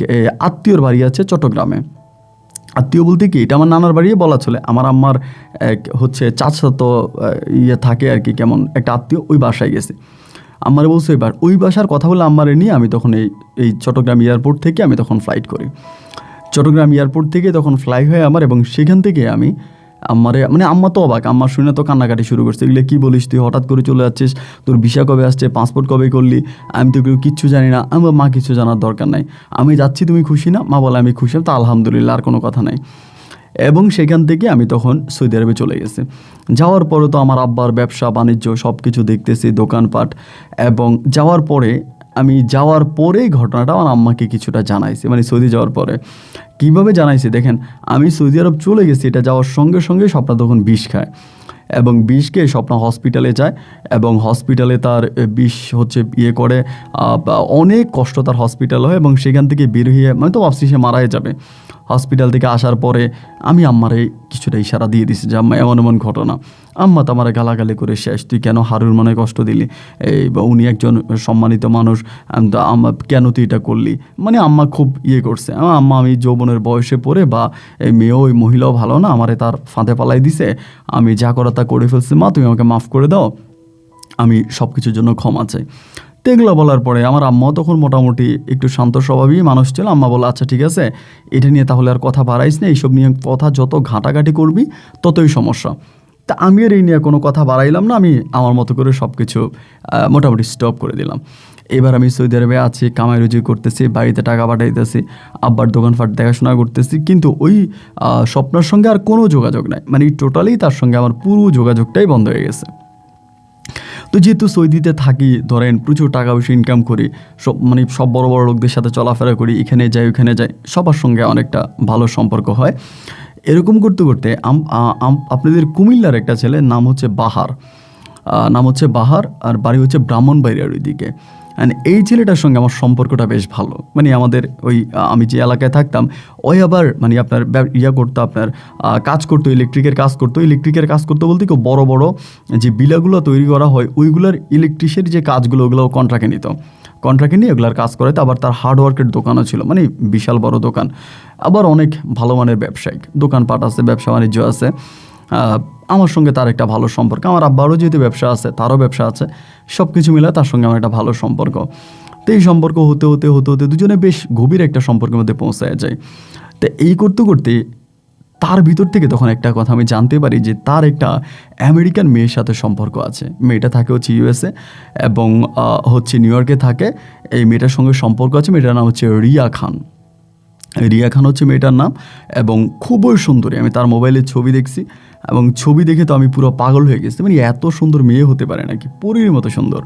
আত্মীয়র বাড়ি আছে চট্টগ্রামে। আত্মীয় বলতে কি এটা আমার নানার বাড়িই বলা চলে, আমার আম্মার এক হচ্ছে চাচাতো থাকে আর কি, কেমন একটা আত্মীয়, ওই বাসায় গেছে। আম্মারে বলছে এবার ওই বাসার কথা বলে আম্মারে নিয়ে আমি তখন এই চট্টগ্রাম এয়ারপোর্ট থেকে আমি তখন ফ্লাইট করি। চট্টগ্রাম এয়ারপোর্ট থেকে তখন ফ্লাই হয় আমার, এবং সেখান থেকে আমি আম্মারে মানে আম্মা তো অবাক, আম্মা শুনে তো কান্নাকাটি শুরু করছে, এগুলো কী বলিস তুই, হঠাৎ করে চলে যাচ্ছিস, তোর ভিসা কবে আসছে, পাসপোর্ট কবে করলি, আমি তো কেউ কিচ্ছু জানি না। আমার মা কিছু জানার দরকার নাই, আমি যাচ্ছি তুমি খুশি না? মা বলে আমি খুশি, তা আলহামদুলিল্লাহ, আর কোনো কথা নাই। এবং সেখান থেকে আমি তখন সৌদি আরবে চলে গেছি। যাওয়ার পরে তো আমার আব্বার ব্যবসা বাণিজ্য সব কিছু দেখতেছি, দোকানপাট। এবং যাওয়ার পরে ঘটনাটা আমার আম্মাকে কিছুটা জানাইছি, মানে সৌদি যাওয়ার পরে কীভাবে জানাইছি দেখেন। আমি সৌদি আরব চলে গেছি, এটা যাওয়ার সঙ্গে সঙ্গে স্বপ্না তখন বিষ খায়, এবং বিষ খেয়ে স্বপ্না হসপিটালে যায়, এবং হসপিটালে তার বিষ হচ্ছে করে অনেক কষ্ট তার হসপিটাল হয়, এবং সেখান থেকে বের হয়ে মানে তো ভাবছি সে মারাই যাবে। হসপিটাল থেকে আসার পরে আমি আম্মারে কিছুটা ইশারা দিয়ে দিছি যে আম্মা এমন এমন ঘটনা। আম্মা তো আমার গালাগালি করে শেষ, তুই কেন হারুর মনে কষ্ট দিলি, বা উনি একজন সম্মানিত মানুষ, আম্মা কেন তুই এটা করলি, মানে আম্মা খুব করছে। আম্মা আমি যৌবনের বয়সে পড়ে বা এই মেয়েও ওই মহিলাও ভালো না, আমারে তার ফাঁদে পালাই দিছে, আমি যা করা তা করে ফেলছি, মা তুমি আমাকে মাফ করে দাও, আমি সব কিছুর জন্য ক্ষমা চাই। তো এগুলো বলার পরে আমার আম্মাও তখন মোটামুটি একটু শান্ত স্বভাবই মানুষ ছিল। আম্মা বলে আচ্ছা ঠিক আছে, এটা নিয়ে তাহলে আর কথা বাড়াইস না, এইসব নিয়ে কথা যত ঘাঁটাঘাঁটি করবি ততই সমস্যা। তা আমি আর এই নিয়ে কোনো কথা বাড়াইলাম না, আমি আমার মতো করে সব কিছু মোটামুটি স্টপ করে দিলাম। এবার আমি সৌদি আরবে আছি, কামাই রুজি করতেছি, বাড়িতে টাকা পাঠাইতেছি, আব্বার দোকানপাট দেখাশোনা করতেছি, কিন্তু ওই স্বপ্নের সঙ্গে আর কোনো যোগাযোগ নাই, মানে টোটালি তার সঙ্গে আমার পুরো যোগাযোগটাই বন্ধ হয়ে গেছে। তো যেহেতু সৌদিতে থাকি, ধরেন প্রচুর টাকা পয়সা ইনকাম করি, সব বড় বড় লোকদের সাথে চলাফেরা করি, এখানে যাই ওখানে যাই, সবার সঙ্গে অনেকটা ভালো সম্পর্ক হয়। এরকম করতে করতে আপনাদের কুমিল্লার একটা ছেলে নাম হচ্ছে বাহার, আর বাড়ি হচ্ছে ব্রাহ্মণবাড়িয়ার ওইদিকে। অ্যান্ড এই ছেলেটার সঙ্গে আমার সম্পর্কটা বেশ ভালো, মানে আমাদের ওই আমি যে এলাকায় থাকতাম ওই আবার মানে আপনার করতো, আপনার কাজ করতো, ইলেকট্রিকের কাজ করতো বলতে কেউ বড় বড় যে বিলাগুলো তৈরি করা হয় ওইগুলোর ইলেকট্রিশের যে কাজগুলো ওগুলো কন্ট্রাক্টে নিয়ে ওগুলার কাজ করাইতো। আবার তার হার্ডওয়ার্কের দোকানও ছিল, মানে বিশাল বড় দোকান, আবার অনেক ভালো মানের ব্যবসায়িক দোকানপাট আছে, ব্যবসা বাণিজ্য আছে। আমার সঙ্গে তার একটা ভালো সম্পর্ক, আমার আব্বারও যেহেতু ব্যবসা আছে, তারও ব্যবসা আছে, সব কিছু মিলে তার সঙ্গে আমার একটা ভালো সম্পর্ক। তো এই সম্পর্ক হতে হতে হতে হতে দুজনে বেশ গভীর একটা সম্পর্কের মধ্যে পৌঁছায় যায়। তো এই করতে করতে তার ভিতর থেকে তখন একটা কথা আমি জানতে পারি যে তার একটা আমেরিকান মেয়ের সাথে সম্পর্ক আছে। মেয়েটা থাকে হচ্ছে ইউএসএ এবং হচ্ছে নিউ ইয়র্কে থাকে। এই মেয়েটার সঙ্গে সম্পর্ক আছে, মেয়েটার নাম হচ্ছে রিয়া খান হচ্ছে মেয়েটার নাম, এবং খুবই সুন্দরী। আমি তার মোবাইলে ছবি দেখছি, এবং ছবি দেখে তো আমি পুরো পাগল হয়ে গেছি, মানে এত সুন্দর মেয়ে হতে পারে নাকি, পরীর মতো সুন্দর।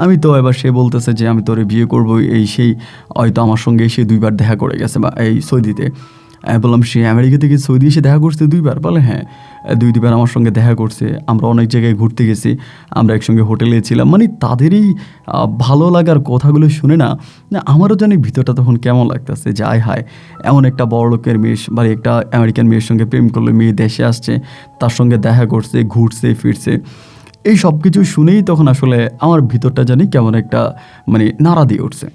আমি তো এবার সে বলতেছে যে আমি তোরে বিয়ে করবো, এই সেই, হয়তো আমার সঙ্গে এসে 2বার দেখা করে গেছে বা এই সৌদিতে। বললাম সে আমেরিকা থেকে সৌদি এসে দেখা করছে 2বার? বলে হ্যাঁ, 2বার আমার সঙ্গে দেখা করছে, আমরা অনেক জায়গায় ঘুরতে গেছি, আমরা একসঙ্গে হোটেলে ছিলাম। মানে তাদেরই ভালো লাগার কথাগুলো শুনে না আমারও জানি ভিতরটা তখন কেমন লাগতেছে যে আয় হায়, এমন একটা বড় লোকের মেয়ে বা একটা আমেরিকান মেয়ের সঙ্গে প্রেম করলো, মেয়ে দেশে আসছে, তার সঙ্গে দেখা করছে, ঘুরছে ফিরছে। এই সব কিছু শুনেই তখন আসলে আমার ভিতরটা জানি কেমন একটা মানে নাড়া দিয়ে উঠছে,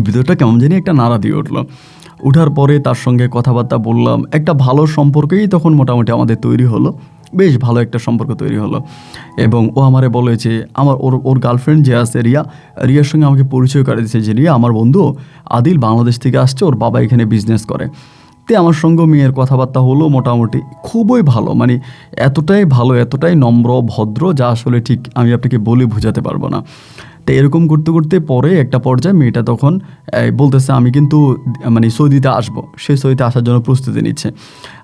ভিতরটা কেমন জানি একটা নাড়া দিয়ে উঠলো। উঠার পরে তার সঙ্গে কথাবার্তা বললাম, একটা ভালো সম্পর্কই তখন মোটামুটি আমাদের তৈরি হলো, বেশ ভালো একটা সম্পর্ক তৈরি হলো। এবং ও আমারে বলে যে ওর গার্লফ্রেন্ড যে আছে রিয়ার সঙ্গে আমাকে পরিচয় করে দিয়েছে যে রিয়া আমার বন্ধু আদিল বাংলাদেশ থেকে আসছে, ওর বাবা এখানে বিজনেস করে। তে আমার সঙ্গে মেয়ের কথাবার্তা হলো মোটামুটি খুবই ভালো, মানে এতটাই ভালো, এতটাই নম্র ভদ্র, যা আসলে ঠিক আমি আপনাকে বলে বোঝাতে পারবো না। তো এরকম করতে করতে পরে একটা পর্যায়ে মেয়েটা তখন বলতেছে আমি কিন্তু মানে সৌদিতে আসবো, সে সৌদিতে আসার জন্য প্রস্তুতি নিচ্ছে।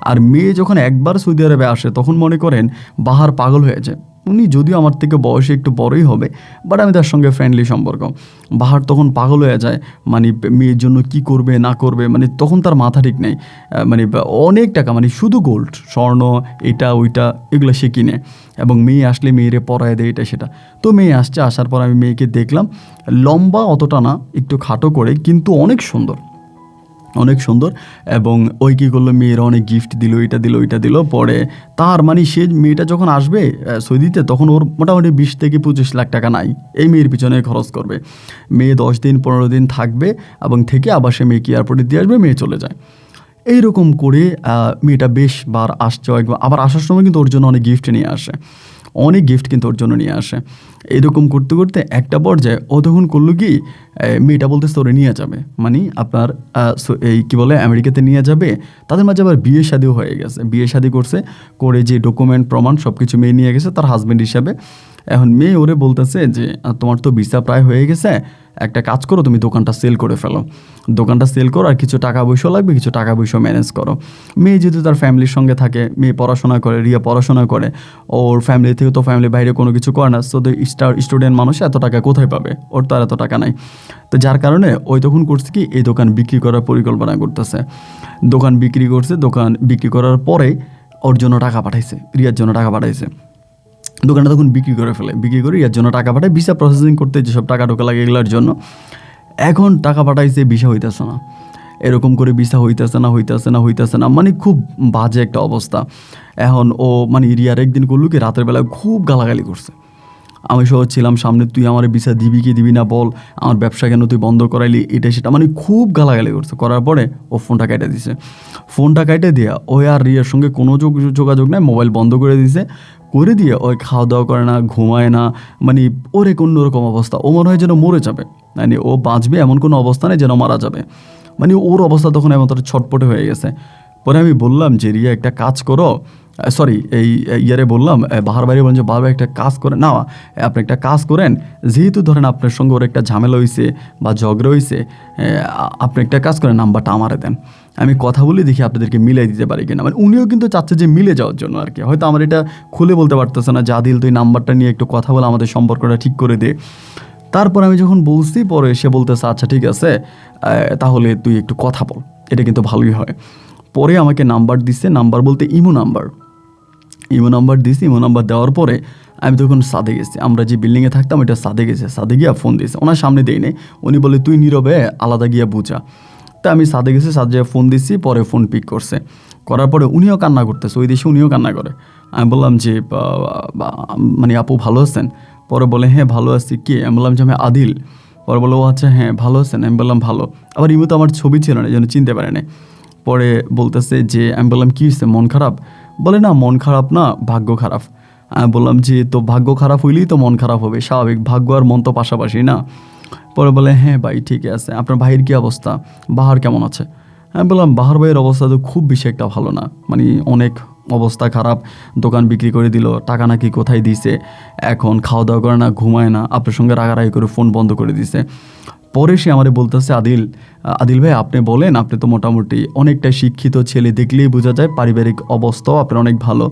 আর মেয়ে যখন একবার সৌদি আরবে আসে তখন মনে করেন বাহার পাগল হয়ে যায়। উনি যদিও আমার থেকে বয়সে একটু বড়ই হবে, বাট আমি তার সঙ্গে ফ্রেন্ডলি সম্পর্ক। বাহার তখন পাগল হয়ে যায়, মানে মেয়ের জন্য কি করবে না করবে, মানে তখন তার মাথা ঠিক নেই। মানে অনেক টাকা, মানে শুধু গোল্ড স্বর্ণ এটা ওইটা এগুলো সে কিনে, এবং মেয়ে আসলে মেয়েরে পরায় দেয় এটা সেটা। তো মেয়ে আসছে, আসার পর আমি মেয়েকে দেখলাম, লম্বা অতটা না, একটু খাটো করে, কিন্তু অনেক সুন্দর, অনেক সুন্দর। এবং ওই কী করলো, মেয়ের অনেক গিফট দিল, এটা দিল ওইটা দিল। পরে তার মানে সে মেয়েটা যখন আসবে সৌদিতে তখন ওর মোটামুটি 20 থেকে 25 লাখ টাকা নাই, এই মেয়ের পিছনে খরচ করবে। মেয়ে 10 দিন 15 দিন থাকবে এবং থেকে আবার সে মেয়েকে এয়ারপোর্টে দিয়ে আসবে, মেয়ে চলে যায়। এইরকম করে মেয়েটা বেশ বার আসছে, আবার আসার সময় কিন্তু ওর জন্য অনেক গিফট নিয়ে আসে, অনেক গিফট কিন্তু ওর জন্য নিয়ে আসে। এরকম করতে করতে একটা পর্যায়ে ও তখন করলো কি, মেয়েটা বলতেছে ওরে নিয়ে যাবে, মানে আপনার এই কী বলে আমেরিকাতে নিয়ে যাবে। তাদের মাঝে আবার বিয়ে শাদিও হয়ে গেছে, বিয়ে শাদি করছে, করে যে ডকুমেন্ট প্রমাণ সব কিছু মেয়ে নিয়ে গেছে তার হাজব্যান্ড হিসাবে। এখন মেয়ে ওরে বলতেছে যে তোমার তো ভিসা প্রায় হয়ে গেছে, একটা কাজ করো, তুমি দোকানটা সেল করে ফেলো, দোকানটা সেল করো, আর কিছু টাকা পয়সা লাগবে, কিছু টাকা পয়সা ম্যানেজ করো। মেয়ে যেহেতু তার ফ্যামিলির সঙ্গে থাকে, মেয়ে পড়াশোনা করে, রিয়া পড়াশোনা করে, ওর ফ্যামিলি থেকে তো ফ্যামিলির বাইরে কোনো কিছু করে না, সো স্টুডেন্ট মানুষ এত টাকা কোথায় পাবে, ওর তো আর এত টাকা নাই। তো যার কারণে ওই তখন করছে কি, এই দোকান বিক্রি করার পরিকল্পনা করতেছে। দোকান বিক্রি করছে, দোকান বিক্রি করার পরে ওর জন্য টাকা পাঠাইছে, রিয়ার জন্য টাকা পাঠাইছে। দোকানটা তখন বিক্রি করে ফেলে, বিক্রি করে এর জন্য টাকা পাঠায় ভিসা প্রসেসিং করতে, যেসব টাকা ঢোকা লাগে এগুলোর জন্য। এখন টাকা পাঠাইছে, ভিসা হইতেছে না, এরকম করে ভিসা হইতেছে না, মানে খুব বাজে একটা অবস্থা। এখন ও মানে রিয়ার একদিন করলো কি, রাতের বেলা খুব গালাগালি করছে। আমি সহ ছিলাম সামনে, তুই আমার ভিসা দিবি কি দিবি না বল, আমার ব্যবসা কেন তুই বন্ধ করাইলি, এটা সেটা, মানে খুব গালাগালি করছে। করার পরে ও ফোনটা কেটে দিছে, ফোনটা কেটে দিয়া ও আর রিয়ার সঙ্গে কোনো যোগাযোগ নাই, মোবাইল বন্ধ করে দিছে। করে দিয়ে ওই খাওয়া দাওয়া করে না, ঘুমায় না, মানে ওর এক অন্যরকম অবস্থা। ও মনে হয় যেন মরে যাবে, মানে ও বাঁচবে এমন কোনো অবস্থা নেই, যেন মারা যাবে, মানে ওর অবস্থা তখন এমন তোর ছটপটে হয়ে গেছে। পরে আমি বললাম যে রিয়া একটা কাজ করো, সরি এই ইয়ারে বললাম, বাহার বাইরে বলেন যে বাবা একটা কাজ করেন না, আপনি একটা কাজ করেন, যেহেতু ধরেন আপনার সঙ্গে ওর একটা ঝামেলা হয়েছে বা ঝগড়া হয়েছে, আপনি একটা কাজ করেন, নাম্বারটা আমারে দেন, আমি কথা বলে দেখি আপনাদেরকে মিলাই দিতে পারি কিনা। মানে উনিও কিন্তু চাচ্ছে যে মিলে যাওয়ার জন্য আর কি, হয়তো আমার এটা খুলে বলতে পারতেছে না, জাদিল তুই নাম্বারটা নিয়ে একটু কথা বলে আমাদের সম্পর্কটা ঠিক করে দে। তারপর আমি যখন বলছি, পরে সে বলতেছে আচ্ছা ঠিক আছে, তাহলে তুই একটু কথা বল, এটা কিন্তু ভালোই হয়। পরে আমাকে নাম্বার দিচ্ছে, নাম্বার বলতে ইমো নাম্বার দিয়েছি। ইমো নাম্বার দেওয়ার পরে আমি তখন সাদে গেছি, আমরা যে বিল্ডিংয়ে থাকতাম এটা সাদে গেছে, সাদে গিয়া ফোন দিয়েছে, ওনার সামনে দেই নেই, উনি বলে তুই নীরবে আলাদা গিয়া বুঝা। তা আমি সাদে গেছি, সাদে ফোন দিচ্ছি, পরে ফোন পিক করছে, করার পরে উনিও কান্না করতেছে, ওই দেশে উনিও কান্না করে। আমি বললাম যে মানে আপু ভালো আছেন? পরে বলে হ্যাঁ ভালো আছি, কে? আমি বললাম যে আমি আদিল। পরে বলে ও আচ্ছা হ্যাঁ ভালো আছেন। আমি বললাম ভালো। আবার ইমো তো আমার ছবি ছিল না, যেন চিনতে পারে না। পরে বলতেছে যে, আমি বললাম কী হয়েছে, মন খারাপ? বলে না মন খারাপ না, ভাগ্য খারাপ। আমি বললাম যে তো ভাগ্য খারাপ হইলেই তো মন খারাপ হবে, স্বাভাবিক, ভাগ্য আর মন তো পাশাপাশি না। পরে বলে হ্যাঁ ভাই ঠিক আছে, আপনার ভাইয়ের কী অবস্থা, বাহার কেমন আছে? আমি বললাম বাহার ভাইয়ের অবস্থা তো খুব বেশি একটা ভালো না, মানে অনেক অবস্থা খারাপ, দোকান বিক্রি করে দিল, টাকা নাকি কোথায় দিছে, এখন খাওয়া দাওয়া করে না, ঘুমায় না, আপনার সঙ্গে রাগারাগি করে ফোন বন্ধ করে দিছে। পরে সে আমারে বলতেছে আদিল ভাই আপনি বলেন, আপনি তো মোটামুটি অনেকটা শিক্ষিত ছেলে, দেখলেই বোঝা যায় পারিবারিক অবস্থাও আপনার অনেক ভালো।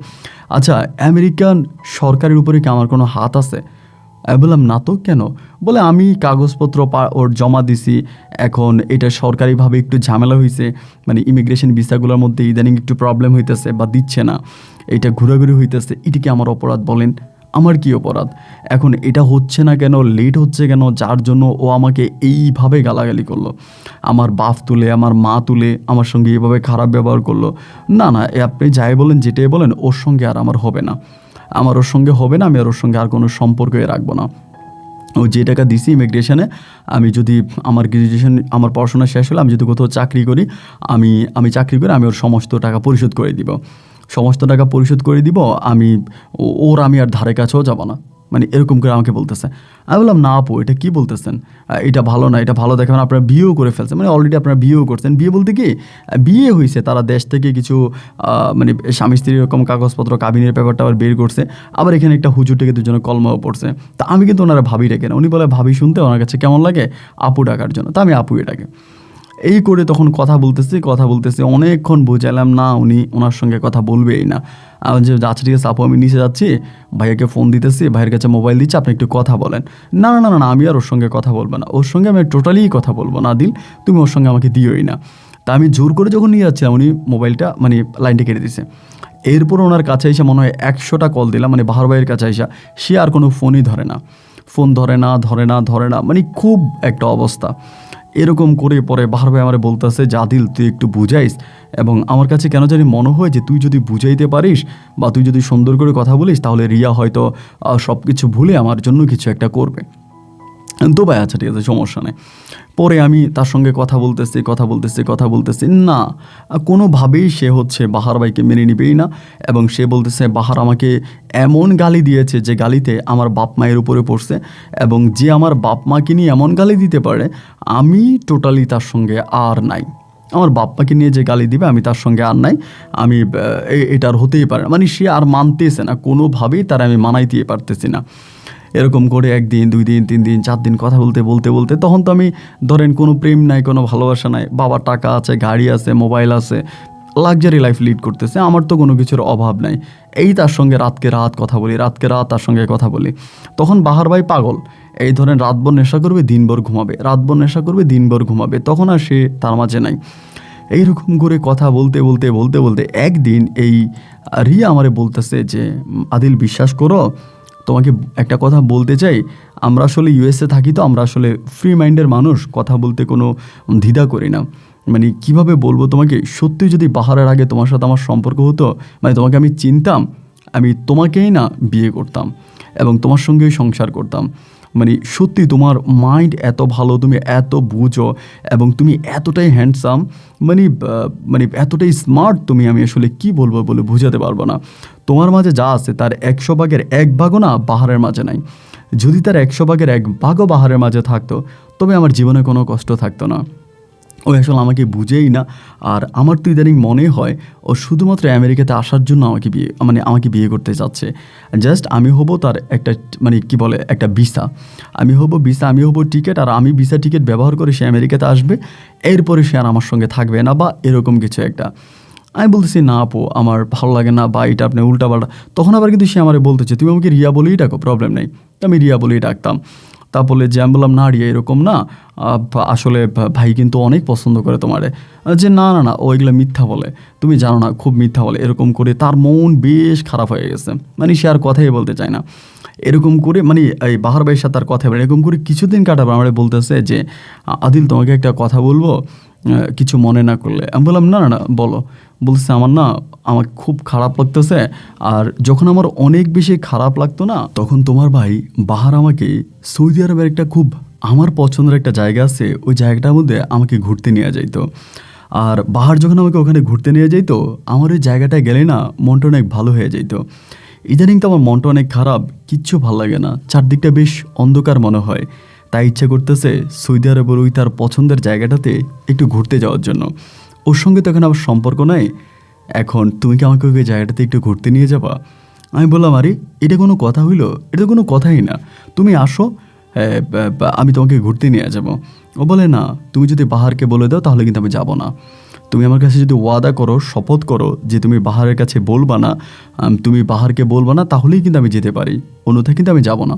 আচ্ছা আমেরিকান সরকারের উপরে কি আমার কোনো হাত আছে? আমি বললাম না তো, কেন? বলে আমি কাগজপত্র ওর জমা দিছি, এখন এটা সরকারিভাবে একটু ঝামেলা হয়েছে, মানে ইমিগ্রেশন ভিসাগুলোর মধ্যে ইদানিং একটু প্রবলেম হইতেছে বা দিচ্ছে না, এটা ঘোরাঘুরি হইতেছে, এটা কি আমার অপরাধ বলেন? আমার কি অপরাধ? এখন এটা হচ্ছে না কেন, লেট হচ্ছে কেন, যার জন্য ও আমাকে এইভাবে গালাগালি করলো, আমার বাপ তুলে আমার মা তুলে আমার সঙ্গে এইভাবে খারাপ ব্যবহার করলো। না না আপনি যাই বলেন, যেটাই বলেন, ওর সঙ্গে আর আমার হবে না, আমার ওর সঙ্গে হবে না, আমি আর ওর সঙ্গে আর কোনো সম্পর্কই রাখবো না। ও যে টাকা দিছি ইমিগ্রেশনে, আমি যদি আমার গ্র্যাজুয়েশন আমার পড়াশোনা শেষ হলে আমি যদি কোথাও চাকরি করি, আমি চাকরি করে আমি ওর সমস্ত টাকা পরিশোধ করে দিব, সমস্ত টাকা পরিশোধ করে দিব। আমি আমি আর ধারে কাছেও যাব না, মানে এরকম করে আমাকে বলতেছে। আমি বললাম না আপু, এটা কি বলতেছেন, এটা ভালো না, এটা ভালো দেখাবেন, আপনারা বিয়েও করে ফেলছেন, মানে অলরেডি আপনারা বিয়েও করছেন। বিয়ে বলতে কি, বিয়ে হয়েছে, তারা দেশ থেকে কিছু মানে স্বামী স্ত্রী এরকম কাগজপত্র কাবিনের ব্যাপারটা আবার বের করছে, আবার এখানে একটা হুজুর থেকে দুজনে কলমাও পড়ছে। তা আমি কিন্তু ওনারা ভাবি ডাকে না, উনি বলে ভাবি শুনতে ওনার কাছে কেমন লাগে, আপু ডাকার জন্য, তা আমি আপু ডাকে। এই করে তখন কথা বলতেছি অনেকক্ষণ বুঝালাম না উনি ওনার সঙ্গে কথা বলবেই না। আমি যে আচ্ছা ঠিক আছে আপু, আমি নিচে যাচ্ছি, ভাইয়াকে ফোন দিতেছি, ভাইয়ের কাছে মোবাইল দিচ্ছি, আপনি একটু কথা বলেন। না না না না, আমি আর ওর সঙ্গে কথা বলবো না, ওর সঙ্গে আমি টোটালি কথা বলবো না আদিল, তুমি ওর সঙ্গে আমাকে দিওই না। তা আমি জোর করে যখন নিয়ে যাচ্ছিলাম, উনি মোবাইলটা মানে লাইনটা কেটে দিছে। এরপর ওনার কাছে এসে মনে হয় 100টা কল দিলাম, মানে বাহার ভাইয়ের কাছে এসে সে আর কোনো ফোনই ধরে না, ফোন ধরে না, মানে খুব একটা অবস্থা। এরকম করে পরে বাহার ভাই আমার বলতেছে যে আদিল তুই একটু বুঝাইস, এবং আমার কাছে কেন জানি মনে হয় যে তুই যদি বুঝাইতে পারিস বা তুই যদি সুন্দর করে কথা বলিস, তাহলে রিয়া হয়তো সব কিছু ভুলে আমার জন্য কিছু একটা করবে। তো ভাই আচ্ছা ঠিক আছে, সমস্যা নেই। পরে আমি তার সঙ্গে কথা বলতেছি, না কোনোভাবেই সে হচ্ছে বাহার ভাইকে মেনে নিবেই না, এবং সে বলতেছে বাহার আমাকে এমন গালি দিয়েছে যে গালিতে আমার বাপ মায়ের উপরে পড়ছে, এবং যে আমার বাপ মাকে নিয়ে এমন গালি দিতে পারে আমি টোটালি তার সঙ্গে আর নাই। আমার বাপ্পাকে নিয়ে যে গালি দিবে আমি তার সঙ্গে আর নাই, আমি এটার হতেই পারে না, মানে সে আর মানতেছে না, কোনোভাবেই তার আমি মানাইতে পারতেছি না। এরকম করে 1 দিন 2 দিন 3 দিন 4 দিন কথা বলতে তখন তো আমি ধরেন কোনো প্রেম নাই, কোনো ভালোবাসা নাই, বাবার টাকা আছে, গাড়ি আছে, মোবাইল আছে, লাক্সারি লাইফ লিড করতেছে, আমার তো কোনো কিছুর অভাব নাই। এই তার সঙ্গে রাতকে রাত তার সঙ্গে কথা বলি। তখন বাহার ভাই পাগল, এই ধরেন রাতভর নেশা করবে, দিনভর ঘুমাবে, তখন আর সে তার মাঝে নাই। এইরকম করে কথা বলতে একদিন এই রিয়া আমারে বলতেছে যে আদিল বিশ্বাস করো, তোমাকে একটা কথা বলতে চাই, আমরা আসলে ইউএসএ থাকি, তো আমরা আসলে ফ্রি মাইন্ডের মানুষ, কথা বলতে কোনো দ্বিধা করি না। মানে কিভাবে বলবো তোমাকে, সত্যি যদি বাহারের আগে তোমার সাথে আমার সম্পর্ক হতো, মানে তোমাকে আমি চিনতাম, আমি তোমাকেই না বিয়ে করতাম এবং তোমার সঙ্গেই সংসার করতাম। মানে সত্যি তোমার মাইন্ড এত ভালো, তুমি এত বুঝো এবং তুমি এতটাই হ্যান্ডসাম, মানে এতটাই স্মার্ট তুমি, আমি আসলে কি বলবো বলে বোঝাতে পারবো না। তোমার মাঝে যা আছে তার 100 ভাগের 1 ভাগও না বাহারের মাঝে নাই। যদি তার 100 ভাগের 1 ভাগও বাহারের মাঝে থাকতো, তবে আমার জীবনে কোনো কষ্ট থাকতো না। ও আসলে আমাকে বুঝেই না। আর আমার তো ইদানিং মনে হয় ও শুধুমাত্র আমেরিকাতে আসার জন্য আমাকে বিয়ে করতে চাচ্ছে। জাস্ট আমি হব তার একটা মানে কি বলে একটা ভিসা, আমি হব টিকিট, আর আমি ভিসা টিকিট ব্যবহার করে সে আমেরিকাতে আসবে, এরপরে সে আর আমার সঙ্গে থাকবে না বা এরকম কিছু একটা। আমি বলতেছি না আপু আমার ভালো লাগে না, বা এটা আপনি উল্টাপাল্টা। তখন আবার কিন্তু সে আমারে বলতেছে তুমি আমাকে রিয়া বলেই ডাকো, প্রবলেম নেই। তো আমি রিয়া বলেই ডাকতাম। তা বলে যে আমি বললাম না রিয়া এরকম না, আসলে ভাই কিন্তু অনেক পছন্দ করে তোমারে। যে না না না, ও এগুলো মিথ্যা বলে, তুমি জানো না, খুব মিথ্যা বলে। এরকম করে তার মন বেশ খারাপ হয়ে গেছে, মানে সে আর কথাই বলতে চায় না। এরকম করে মানে এই বাহার ভাইয়ের সাথে তার কথা বলে, এরকম করে কিছুদিন কাটাবার আমার বলতেছে যে আদিল তোমাকে একটা কথা বলবো, কিছু মনে না করলে। আমি বললাম না না না বলো। বলছে আমার খুব খারাপ লাগতেছে, আর যখন আমার অনেক বেশি খারাপ লাগতো না, তখন তোমার ভাই বাহার আমাকে সৌদি আরবের একটা খুব আমার পছন্দের একটা জায়গা আছে, ওই জায়গাটার মধ্যে আমাকে ঘুরতে নিয়ে যাইতো। আর বাহার যখন আমাকে ওখানে ঘুরতে নিয়ে যাইতো, আমার ওই জায়গাটায় গেলে না মনটা অনেক ভালো হয়ে যাইতো। ইদানিং তো আমার মনটা অনেক খারাপ, কিচ্ছু ভালো লাগে না, চারদিকটা বেশ অন্ধকার মনে হয়। তাই ইচ্ছে করতেছে সৌদি আরবের ওই তার পছন্দের জায়গাটাতে একটু ঘুরতে যাওয়ার জন্য। ওর সঙ্গে তো এখন আবার সম্পর্ক নাই, এখন তুমি কি আমাকে ওই জায়গাটাতে একটু ঘুরতে নিয়ে যাবা? আমি বললাম আরে এটা কোনো কথা হইলো, এটা তো কোনো কথাই না, তুমি আসো, আমি তোমাকে ঘুরতে নিয়ে যাব। ও বলে না, তুমি যদি বাহারকে বলে দাও তাহলে কিন্তু আমি যাব না। তুমি আমার কাছে যদি ওয়াদা করো, শপথ করো যে তুমি বাহারের কাছে বলবা না, তুমি বাহারকে বলবা না, তাহলেই কিন্তু আমি যেতে পারি, অন্যথায় কিন্তু আমি যাব না।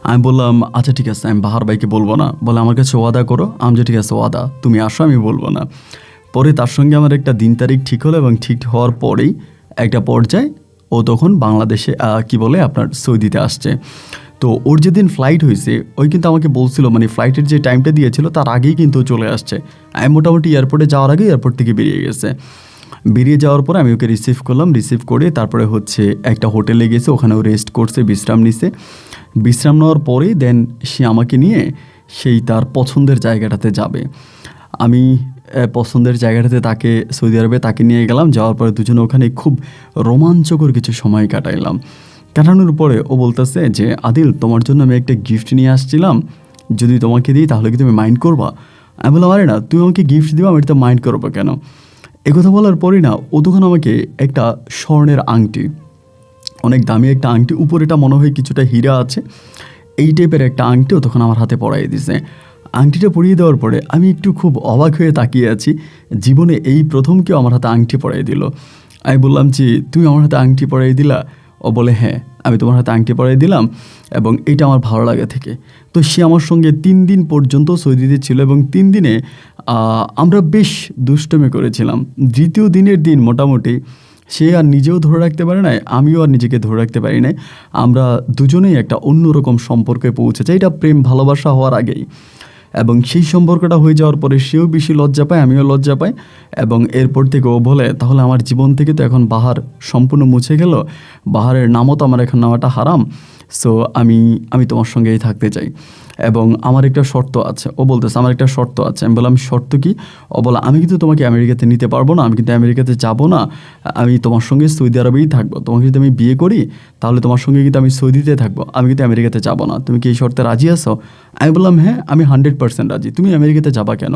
আমি বললাম আচ্ছা ঠিক আছে, আমি বাহার ভাইকে বলবো না। বলে আমার কাছে ওয়াদা করো। আমি যে ঠিক আছে ওয়াদা, তুমি আসো, আমি বলবো না। পরে তার সঙ্গে আমার একটা দিন তারিখ ঠিক হলো, এবং ঠিক হওয়ার পরেই একটা পর্যায়ে ও তখন বাংলাদেশে আপনার সৌদিতে আসছে। তো ওর যেদিন ফ্লাইট হয়েছে, ওই কিন্তু আমাকে বলছিল, মানে ফ্লাইটের যে টাইমটা দিয়েছিল তার আগেই কিন্তু চলে আসছে। আমি মোটামুটি এয়ারপোর্টে যাওয়ার আগে এয়ারপোর্ট থেকে বেরিয়ে গেছে। বেরিয়ে যাওয়ার পরে আমি ওকে রিসিভ করলাম, রিসিভ করে তারপরে হচ্ছে একটা হোটেলে গেছে, ওখানেও রেস্ট করছে, বিশ্রাম নিছে। বিশ্রাম নেওয়ার পরেই দেন সে আমাকে নিয়ে সেই তার পছন্দের জায়গাটাতে যাবে। আমি পছন্দের জায়গাটাতে তাকে সৌদি আরবে তাকে নিয়ে গেলাম। যাওয়ার পরে দুজনে ওখানে খুব রোমাঞ্চকর কিছু সময় কাটাইলাম। কাটানোর পরে ও বলতেছে যে আদিল, তোমার জন্য আমি একটা গিফট নিয়ে আসছিলাম, যদি তোমাকে দিই তাহলে কি তুমি মাইন্ড করবা? আমি বললাম আরে না, তুমি আমাকে গিফট দিবা, আমি এটা মাইন্ড করবো কেন? কথা বলার পরই না ও তখন আমাকে একটা স্বর্ণের আংটি, অনেক দামি একটা আংটি, উপরেটা মনে হয় কিছুটা হীরা আছে, এই টাইপের একটা আংটিও তখন আমার হাতে পরাই দিছে। আংটিটা পরিয়ে দেওয়ার পরে আমি একটু খুব অবাক হয়ে তাকিয়ে আছি, জীবনে এই প্রথম কেউ আমার হাতে আংটি পরাই দিল। আমি বললাম যে তুমি আমার হাতে আংটি পরাই দিলা? ও বলে হ্যাঁ, আমি তোমার হাতে আংটি পরাই দিলাম এবং এটা আমার ভালো লাগে থেকে। তো সে আমার সঙ্গে 3 দিন পর্যন্ত সৌদিতে ছিল এবং 3 দিনে আমরা বেশ দুষ্টমি করেছিলাম। দ্বিতীয় দিনের দিন মোটামুটি সে আর নিজেও ধরে রাখতে পারে নাই, আমিও আর নিজেকে ধরে রাখতে পারি নাই। আমরা দুজনেই একটা অন্যরকম সম্পর্কে পৌঁছেছি, এটা প্রেম ভালোবাসা হওয়ার আগেই। এবং সেই সম্পর্কটা হয়ে যাওয়ার পরে সেও বেশি লজ্জা পায়, আমিও লজ্জা পাই। এবং এরপর থেকে ও বলে তাহলে আমার জীবন থেকে তো এখন বাহার সম্পূর্ণ মুছে গেল, বাহারের নামও তো আমার এখন নেওয়াটা হারাম, সো আমি তোমার সঙ্গেই থাকতে চাই এবং আমার একটা শর্ত আছে। ও বলতেছে আমার একটা শর্ত আছে। আমি বললাম শর্ত কি? ও বলে আমি কিন্তু তোমাকে আমেরিকাতে নিতে পারবো না, আমি কিন্তু আমেরিকাতে যাব না, আমি তোমার সঙ্গে সৌদি আরবেই থাকবো। তোমাকে যদি আমি বিয়ে করি তাহলে তোমার সঙ্গে কিন্তু আমি সৌদিতে থাকবো, আমি কিন্তু আমেরিকাতে যাব না। তুমি কি এই শর্তে রাজি আছো? আমি বললাম হ্যাঁ, আমি 100% রাজি। তুমি আমেরিকাতে যাবা কেন?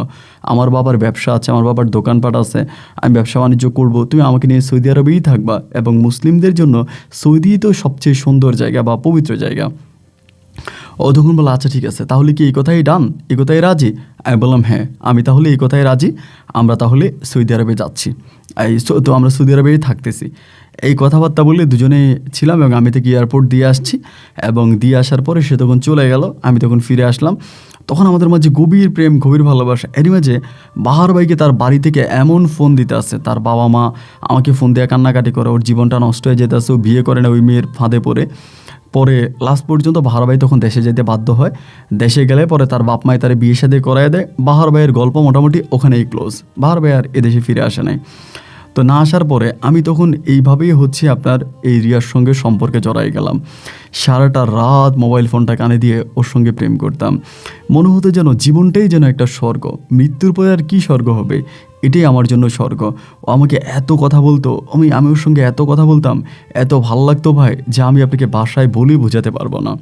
আমার বাবার ব্যবসা আছে, আমার বাবার দোকানপাট আছে, আমি ব্যবসা বাণিজ্য করবো, তুমি আমাকে নিয়ে সৌদি আরবেই থাকবা এবং মুসলিমদের জন্য সৌদি তো সবচেয়ে সুন্দর জায়গা বা পবিত্র জায়গা। ও তখন বললো আচ্ছা ঠিক আছে, তাহলে কি এই কথাই ডান, এই কথাই রাজি? আমি বললাম হ্যাঁ, আমি তাহলে এই কথাই রাজি, আমরা তাহলে সৌদি আরবে যাচ্ছি, তো আমরা সৌদি আরবেই থাকতেছি। এই কথাবার্তা বলে দুজনে ছিলাম এবং আমি থেকে এয়ারপোর্ট দিয়ে আসছি এবং দিয়ে আসার পরে সে তখন চলে গেল, আমি তখন ফিরে আসলাম। তখন আমাদের মাঝে গভীর প্রেম, গভীর ভালোবাসা। এরই মাঝে বাহার ভাইকে তার বাড়ি থেকে এমন ফোন দিতে আসছে, তার বাবা মা আমাকে ফোন দিয়ে কান্নাকাটি করে, ওর জীবনটা নষ্ট হয়ে যেতে আসছে, ও বিয়ে করে না ওই মেয়ের ফাঁদে পরে লাস্ট পর্যন্ত বাহার ভাই তখন দেশে যেতে বাধ্য হয়। দেশে গেলে পরে তার বাপ মায় তার বিয়ে শাদী করায় দেয়। বাহার ভাইয়ের গল্প মোটামুটি ওখানেই ক্লোজ। বাহার ভাই আর এদেশে ফিরে আসে নাই। তো না আসার পরে আমি তখন এইভাবেই হচ্ছে আপনার এই রিয়ার সঙ্গে সম্পর্কে জড়াই গেলাম। সারাটা রাত মোবাইল ফোনটা কানে দিয়ে ওর সঙ্গে প্রেম করতাম। মনে হতো যেন জীবনটাই যেন একটা স্বর্গ, মৃত্যুর পরে আর কী স্বর্গ হবে, এটাই আমার জন্য স্বর্গ। ও আমাকে এত কথা বলতো, আমি ওর সঙ্গে এত কথা বলতাম, এত ভালো লাগতো ভাই, যে আমি আপনাকে বাসায় বলে বোঝাতে পারবো না।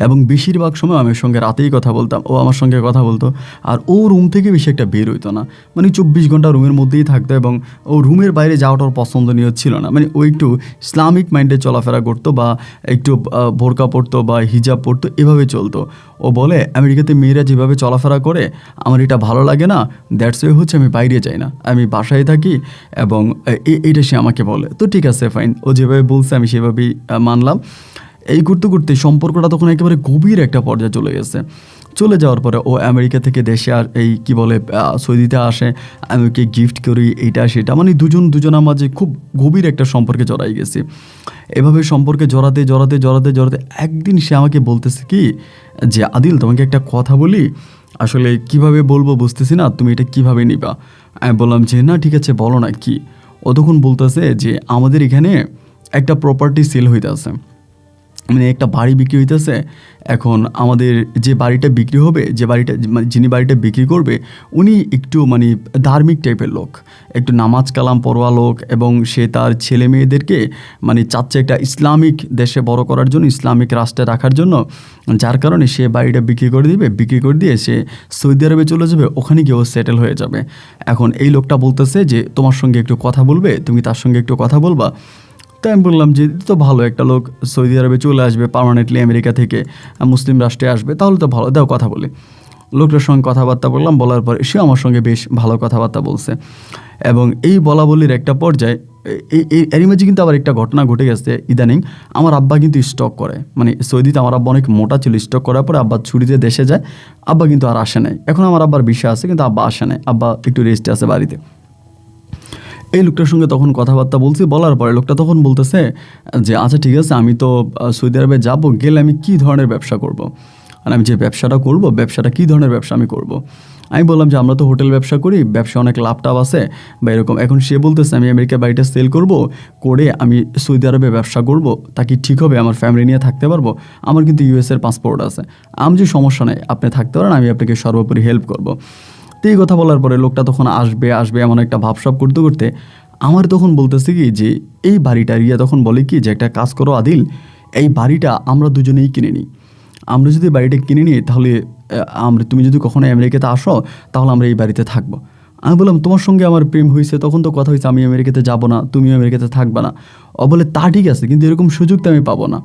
এবং বেশিরভাগ সময় আমি ওর সঙ্গে রাতেই কথা বলতাম, ও আমার সঙ্গে কথা বলতো। আর ও রুম থেকে বেশি একটা বের হইতো না, মানে 24 ঘন্টা রুমের মধ্যেই থাকতো এবং ও রুমের বাইরে যাওয়াটা ওর পছন্দনীয় ছিল না। মানে ও একটু ইসলামিক মাইন্ডে চলাফেরা করতো বা একটু বোরকা পরতো বা হিজাব পরতো, এভাবে চলতো। ও বলে আমেরিকাতে মেয়েরা যেভাবে চলাফেরা করে আমার এটা ভালো লাগে না, দ্যাটস ওয়ে হচ্ছে আমি বাইরে যাই না, আমি বাসায় থাকি। এবং এইটা সে আমাকে বলে। তো ঠিক আছে ফাইন, ও যেভাবে বলছে আমি সেভাবেই মানলাম। এই করতে করতে সম্পর্কটা তখন একেবারে গভীর একটা পর্যায়ে চলে গেছে। চলে যাওয়ার পরে ও আমেরিকা থেকে দেশে আর এই কি বলে সৌদিতে আসে, আমি ওকে গিফট করি এইটা সেটা, মানে দুজনের মাঝে খুব গভীর একটা সম্পর্কে জড়াই গেছি। এভাবে সম্পর্কে জড়াতে জড়াতে জড়াতে জড়াতে একদিন সে আমাকে বলতেছে কি যে আদিল, তোমাকে একটা কথা বলি, আসলে কিভাবে বলবো বুঝতেছি না, তুমি এটা কিভাবে নিবা? আমি বললাম যে না ঠিক আছে বলো না কি। ও তখন বলতেছে যে আমাদের এখানে একটা প্রপার্টি সেল হইতে আছে, মানে একটা বাড়ি বিক্রি হইতেছে। এখন আমাদের যে বাড়িটা বিক্রি হবে, যিনি বাড়িটা বিক্রি করবে উনি একটু মানে ধার্মিক টাইপের লোক, একটু নামাজ কালাম পড়োয়া লোক, এবং সে তার ছেলে মেয়েদেরকে মানে চাচ্ছে একটা ইসলামিক দেশে বড় করার জন্য, ইসলামিক রাষ্ট্রে রাখার জন্য। যার কারণে সে বাড়িটা বিক্রি করে দিবে, বিক্রি করে দিয়ে সে সৌদি আরবে চলে যাবে, ওখানে গিয়েও সেটেল হয়ে যাবে। এখন এই লোকটা বলতেছে যে তোমার সঙ্গে একটু কথা বলবে, তুমি তার সঙ্গে একটু কথা বলবা। তাই আমি বললাম যে তো ভালো, একটা লোক সৌদি আরবে চলে আসবে পার্মানেন্টলি আমেরিকা থেকে, মুসলিম রাষ্ট্রে আসবে, তাহলে তো ভালো, দাও কথা বলে। লোকটার সঙ্গে কথাবার্তা বললাম, বলার পরে সে আমার সঙ্গে বেশ ভালো কথাবার্তা বলছে। এবং এই বলা বলির একটা পর্যায়ে এরই মাঝে কিন্তু আবার একটা ঘটনা ঘটে গেছে। ইদানিং আমার আব্বা কিন্তু স্টক করে, মানে সৌদিতে আমার আব্বা অনেক মোটা ছিল, স্টক করার পরে আব্বা ছুটিতে দেশে যায়, আব্বা কিন্তু আর আসে নাই। এখন আমার আব্বার বিষয় আছে কিন্তু আব্বা আসে নাই, আব্বা একটু রেস্টে আছে বাড়িতে। এই লোকটার সঙ্গে তখন কথাবার্তা বলছি, বলার পরে লোকটা তখন বলতেছে যে আচ্ছা ঠিক আছে, আমি তো সৌদি আরবে যাবো, গেলে আমি কী ধরনের ব্যবসা করব, আর আমি যে ব্যবসাটা করব, ব্যবসাটা কী ধরনের ব্যবসা আমি করব। আমি বললাম যে আমরা তো হোটেল ব্যবসা করি, ব্যবসা অনেক লাভ টাভ আছে বা এরকম। এখন সে বলতেছে আমি আমেরিকার বাড়িটা সেল করব, করে আমি সৌদি আরবে ব্যবসা করব, তা কি ঠিক হবে? আমার ফ্যামিলি নিয়ে থাকতে পারবো? আমার কিন্তু ইউএসের পাসপোর্ট আছে। আমি যে সমস্যা নেই, আপনি থাকতে পারেন, আমি আপনাকে সর্বোপরি হেল্প করব। তো এই কথা বলার পরে লোকটা তখন আসবে আসবে এমন একটা ভাবসাব করতে করতে আমার তখন বলতেছে কি যে এই বাড়িটা, রিয়া তখন বলে কি যে একটা কাজ করো আদিল, এই বাড়িটা আমরা দুজনেই কিনে নিই। আমরা যদি বাড়িটা কিনে নিই তাহলে তুমি যদি কখনো আমেরিকাতে আসো তাহলে আমরা এই বাড়িতে থাকবো। আমি বললাম তোমার সঙ্গে আমার প্রেম হয়েছে, তখন তো কথা হয়েছে আমি আমেরিকাতে যাব না, তুমিও আমেরিকাতে থাকবে না। ও বলে তা ঠিক আছে, কিন্তু এরকম সুযোগ তো আমি পাবো না।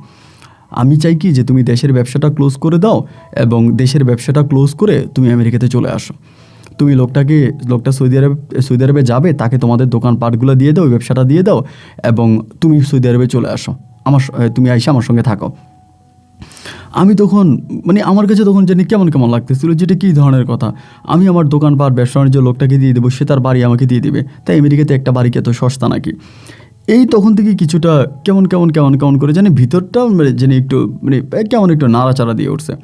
আমি চাই কি যে তুমি দেশের ব্যবসাটা ক্লোজ করে দাও এবং দেশের ব্যবসাটা ক্লোজ করে তুমি আমেরিকাতে চলে আসো। তুমি লোকটা সৌদি আরবে যাবে, তাকে তোমাদের দোকানপাটগুলো দিয়ে দাও, ওই ব্যবসাটা দিয়ে দাও এবং তুমি সৌদি আরবে চলে আসো, তুমি আইসা আমার সঙ্গে থাকো। আমি তখন মানে আমার কাছে তখন জানি কেমন কেমন লাগতেছিল, যেটা কী ধরনের কথা। আমি আমার দোকানপাট ব্যবসা বাণিজ্য লোকটাকে দিয়ে দেবো, সে তার বাড়ি আমাকে দিয়ে দিবে। তাই আমেরিকাতে একটা বাড়ি এত সস্তা নাকি? এই তখন থেকে কিছুটা কেমন কেমন কেমন কেমন করে জানি ভিতরটা জানি একটু কেমন একটু নাড়াচাড়া দিয়ে উঠছে।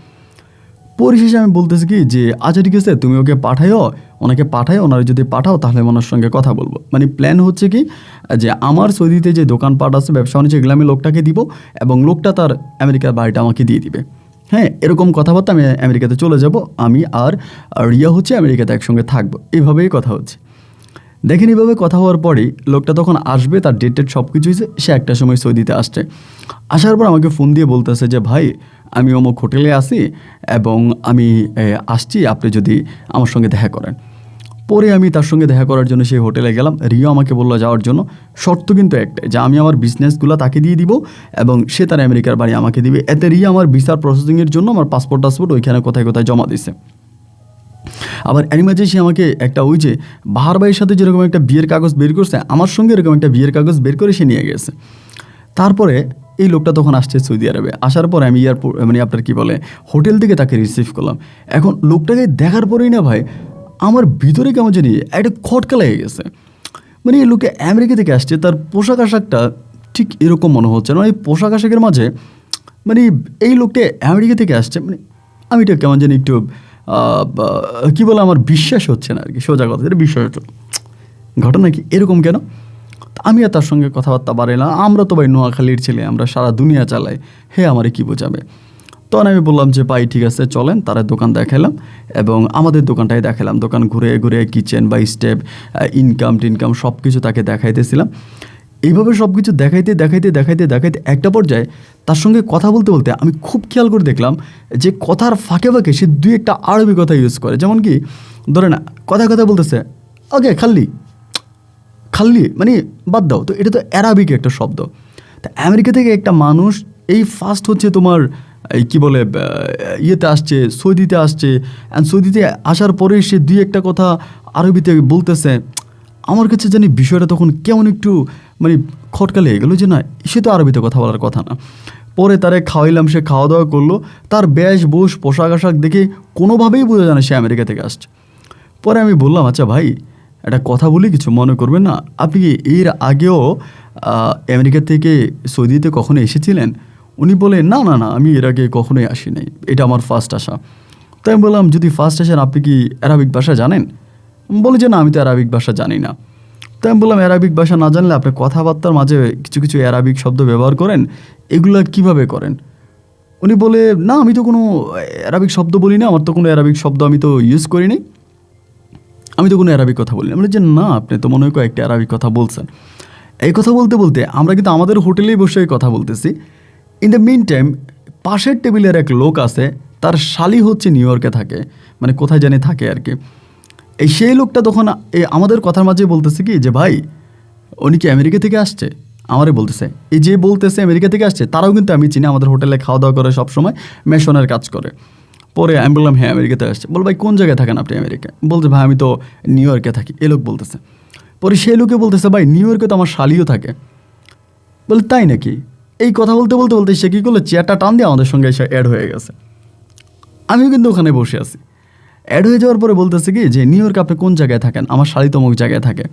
পরিশেষে আমি বলতেছি কি যে আচ্ছা ঠিক আছে, তুমি ওনাকে পাঠাও, ওনারা যদি পাঠাও তাহলে ওনার সঙ্গে কথা বলবো। মানে প্ল্যান হচ্ছে কি যে আমার সৌদিতে যে দোকানপাট আছে, ব্যবসা বাণিজ্য, এগুলো আমি লোকটাকে দিব এবং লোকটা তার আমেরিকার বাড়িটা আমাকে দিয়ে দিবে। হ্যাঁ, এরকম কথাবার্তা, আমি আমেরিকাতে চলে যাব, আমি আর রিয়া হচ্ছে আমেরিকাতে একসঙ্গে থাকবো, এইভাবেই কথা হচ্ছে। দেখেন এইভাবে কথা হওয়ার পরেই লোকটা তখন আসবে, তার ডেট সব কিছু হয়েছে, সে একটা সময় সৌদিতে আসছে। আসার পর আমাকে ফোন দিয়ে বলতেছে যে ভাই আমি অমুক হোটেলে আসি এবং আমি আসছি, আপনি যদি আমার সঙ্গে দেখা করেন। পরে আমি তার সঙ্গে দেখা করার জন্য সেই হোটেলে গেলাম। রিও আমাকে বললো যাওয়ার জন্য, শর্ত কিন্তু একটাই, যে আমি আমার বিজনেসগুলো তাকে দিয়ে দিব এবং সে তার আমেরিকার বাড়ি আমাকে দিবে। এতে রিয়া আমার ভিসার প্রসেসিংয়ের জন্য আমার পাসপোর্ট ওইখানে কোথায় কোথায় জমা দিছে। আবার অ্যানিমাজে সে আমাকে একটা ওই যে বাহার ভাইয়ের সাথে যেরকম একটা বিয়ের কাগজ বের করছে, আমার সঙ্গে এরকম একটা বিয়ের কাগজ বের করে সে নিয়ে গেছে। তারপরে এই লোকটা তখন আসছে সৌদি আরবে। আসার পরে আমি এয়ারপোর্ট আপনার কী বলে হোটেল থেকে তাকে রিসিভ করলাম। এখন লোকটাকে দেখার পরেই না ভাই আমার ভিতরে কেমন জানি একটা খটকা লেগে গেছে। মানে এই লোকে আমেরিকা থেকে আসছে, তার পোশাক আশাকটা ঠিক এরকম মনে হচ্ছে না। এই পোশাক আশাকের মাঝে মানে এই লোকটা আমেরিকা থেকে আসছে, মানে আমি এটা কেমন জানি একটু কী বলে আমার বিশ্বাস হচ্ছে না আর কি, সোজা কথা, এটা বিশ্বাস হচ্ছে। ঘটনা কি এরকম কেন? আমি আর তার সঙ্গে কথাবার্তা বাড়াইলাম। আমরা তো ভাই নোয়াখালীর ছেলে, আমরা সারা দুনিয়া চালাই, হে আমারে কী বোঝাবে। তখন আমি বললাম যে ভাই ঠিক আছে চলেন, তারা দোকান দেখালাম এবং আমাদের দোকানটাই দেখালাম। দোকান ঘুরে ঘুরে কিচেন বা স্টেপ, ইনকাম সব কিছু তাকে দেখাইতেছিলাম। এইভাবে সব কিছু দেখাইতে একটা পর্যায়ে তার সঙ্গে কথা বলতে বলতে আমি খুব খেয়াল করে দেখলাম যে কথার ফাঁকে ফাঁকে সে দুই একটা আরবি কথা ইউজ করে। যেমন কি ধরে না, কথা বলতেছে ওকে খাল্লি মানে বাদ দাও, তো এটা তো অ্যারাবিক একটা শব্দ। তা আমেরিকা থেকে একটা মানুষ এই ফার্স্ট হচ্ছে তোমার এই কী বলে ইয়েতে আসছে, সৌদিতে আসছে, অ্যান্ড সৌদিতে আসার পরে সে দুই একটা কথা আরবিতে বলতেছে। আমার কাছে জানি বিষয়টা তখন কেমন একটু মানে খটকা লেগে গেলো যে না, সে তো আরবিতে কথা বলার কথা না। পরে তারে খাওয়াইলাম, সে খাওয়া দাওয়া করলো। তার বেশভূষ পোশাক আশাক দেখে কোনোভাবেই বোঝা যায় না সে আমেরিকা থেকে আসছে। পরে আমি বললাম আচ্ছা ভাই একটা কথা বলি, কিছু মনে করবেন না, আপনি কি এর আগেও আমেরিকা থেকে সৌদিতে কখনো এসেছিলেন? উনি বলে না আমি এর আগে কখনোই আসি নাই, এটা আমার ফার্স্ট আসা। তাই আমি বললাম যদি ফার্স্ট আসেন আপনি কি অ্যারাবিক ভাষা জানেন? বলে যে না আমি তো অ্যারাবিক ভাষা জানি না। তাই আমি বললাম অ্যারাবিক ভাষা না জানলে আপনি কথাবার্তার মাঝে কিছু কিছু অ্যারাবিক শব্দ ব্যবহার করেন, এগুলো কিভাবে করেন? উনি বলে না আমি তো কোনো অ্যারাবিক শব্দ বলি না, আমার তো কোনো অ্যারাবিক শব্দ আমি তো ইউজ করিনি, আমি তো কোনো অ্যারাবিক কথা বলি না। বলে যে না আপনি তো মনে হয় কয়েকটা অ্যারাবিক কথা বলছেন। এই কথা বলতে বলতে আমরা কিন্তু আমাদের হোটেলেই বসে কথা বলতেছি। ইন দ্য মিন টাইম পাশের টেবিলের এক লোক আছে, তার শালি হচ্ছে নিউ ইয়র্কে থাকে, মানে কোথায় জানি থাকে আর কি। সেই লোকটা তখন আমাদের কথার মাঝে বলতেছে কি যে ভাই উনি কি আমেরিকা থেকে আসছে? আমারে বলতেছে, এই যে বলতেছে আমেরিকা থেকে আসছে তারাও কিন্তু আমি চিনি, আমাদের হোটেলে খাওয়া দাওয়া করে সবসময়, মেশনের কাজ করে। পরে আমি বললাম হ্যাঁ আমেরিকাতে আসছে। বল ভাই কোন জায়গায় থাকেন আপনি আমেরিকায়? বলতে ভাই আমি তো নিউ ইয়র্কে থাকি, এ লোক বলতেছে। পরে সেই লোকে বলতেছে ভাই নিউ ইয়র্কে তো আমার শালিও থাকে। বলে তাই নাকি? এই কথা বলতে বলতে বলতে সে কী করলো, চেয়ারটা টান দিয়ে আমাদের সঙ্গে এসে অ্যাড হয়ে গেছে। আমিও কিন্তু ওখানে বসে আছি। অ্যাড হয়ে যাওয়ার পরে বলতেছে কি যে নিউ ইয়র্কে আপনি কোন জায়গায় থাকেন? আমার শালি তো অমুক জায়গায় থাকে।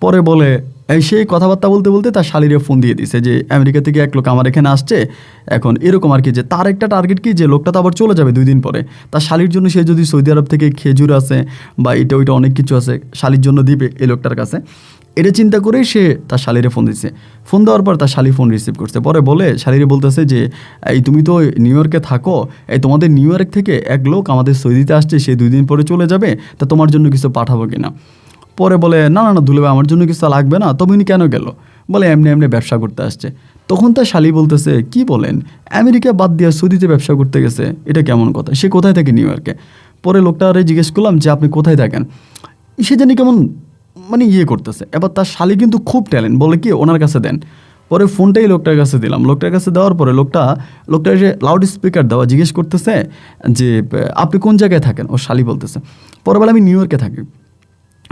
পরে বলে এই সেই কথাবার্তা বলতে বলতে তার শালিরে ফোন দিয়ে দিছে যে আমেরিকা থেকে এক লোক আমার এখানে আসছে, এখন এরকম আর কি যে তার একটা টার্গেট কি যে লোকটা তো আবার চলে যাবে 2 দিন পরে, তার শালির জন্য সে যদি সৌদি আরব থেকে খেজুর আছে বা এটা ওইটা অনেক কিছু আছে শালির জন্য দিবে এই লোকটার কাছে, এটা চিন্তা করেই সে তার শালিরে ফোন দিচ্ছে। ফোন দেওয়ার পর তার শালি ফোন রিসিভ করছে, পরে বলে শালিরে বলতেছে যে এই তুমি তো নিউ ইয়র্কে থাকো, এই তোমাদের নিউ ইয়র্ক থেকে এক লোক আমাদের সৌদিতে আসছে, সে 2 দিন পরে চলে যাবে, তা তোমার জন্য কিছু পাঠাবো কিনা। পরে বলে না না না দুলাভাই আমার জন্য কিছু লাগবে না, তবে উনি কেন গেল, বলে এমনি এমনি ব্যবসা করতে আসছে। তখন তার শালি বলতেছে কি বলেন, আমেরিকা বাদ দিয়ে সৌদিতে ব্যবসা করতে গেছে, এটা কেমন কথা, সে কোথায় থাকে নিউ ইয়র্কে। পরে লোকটারে জিজ্ঞেস করলাম যে আপনি কোথায় থাকেন, সে জানি কেমন মানে ইয়ে করতেছে। এবার তার শালি কিন্তু খুব ট্যালেন্ট, বলে কি ওনার কাছে দেন। পরে ফোনটাই লোকটার কাছে দিলাম, লোকটার কাছে দেওয়ার পরে লোকটা এসে লাউড স্পিকার দেওয়া জিজ্ঞেস করতেছে যে আপনি কোন জায়গায় থাকেন, ও শালি বলতেছে। পরে বলে আমি নিউ ইয়র্কে থাকি।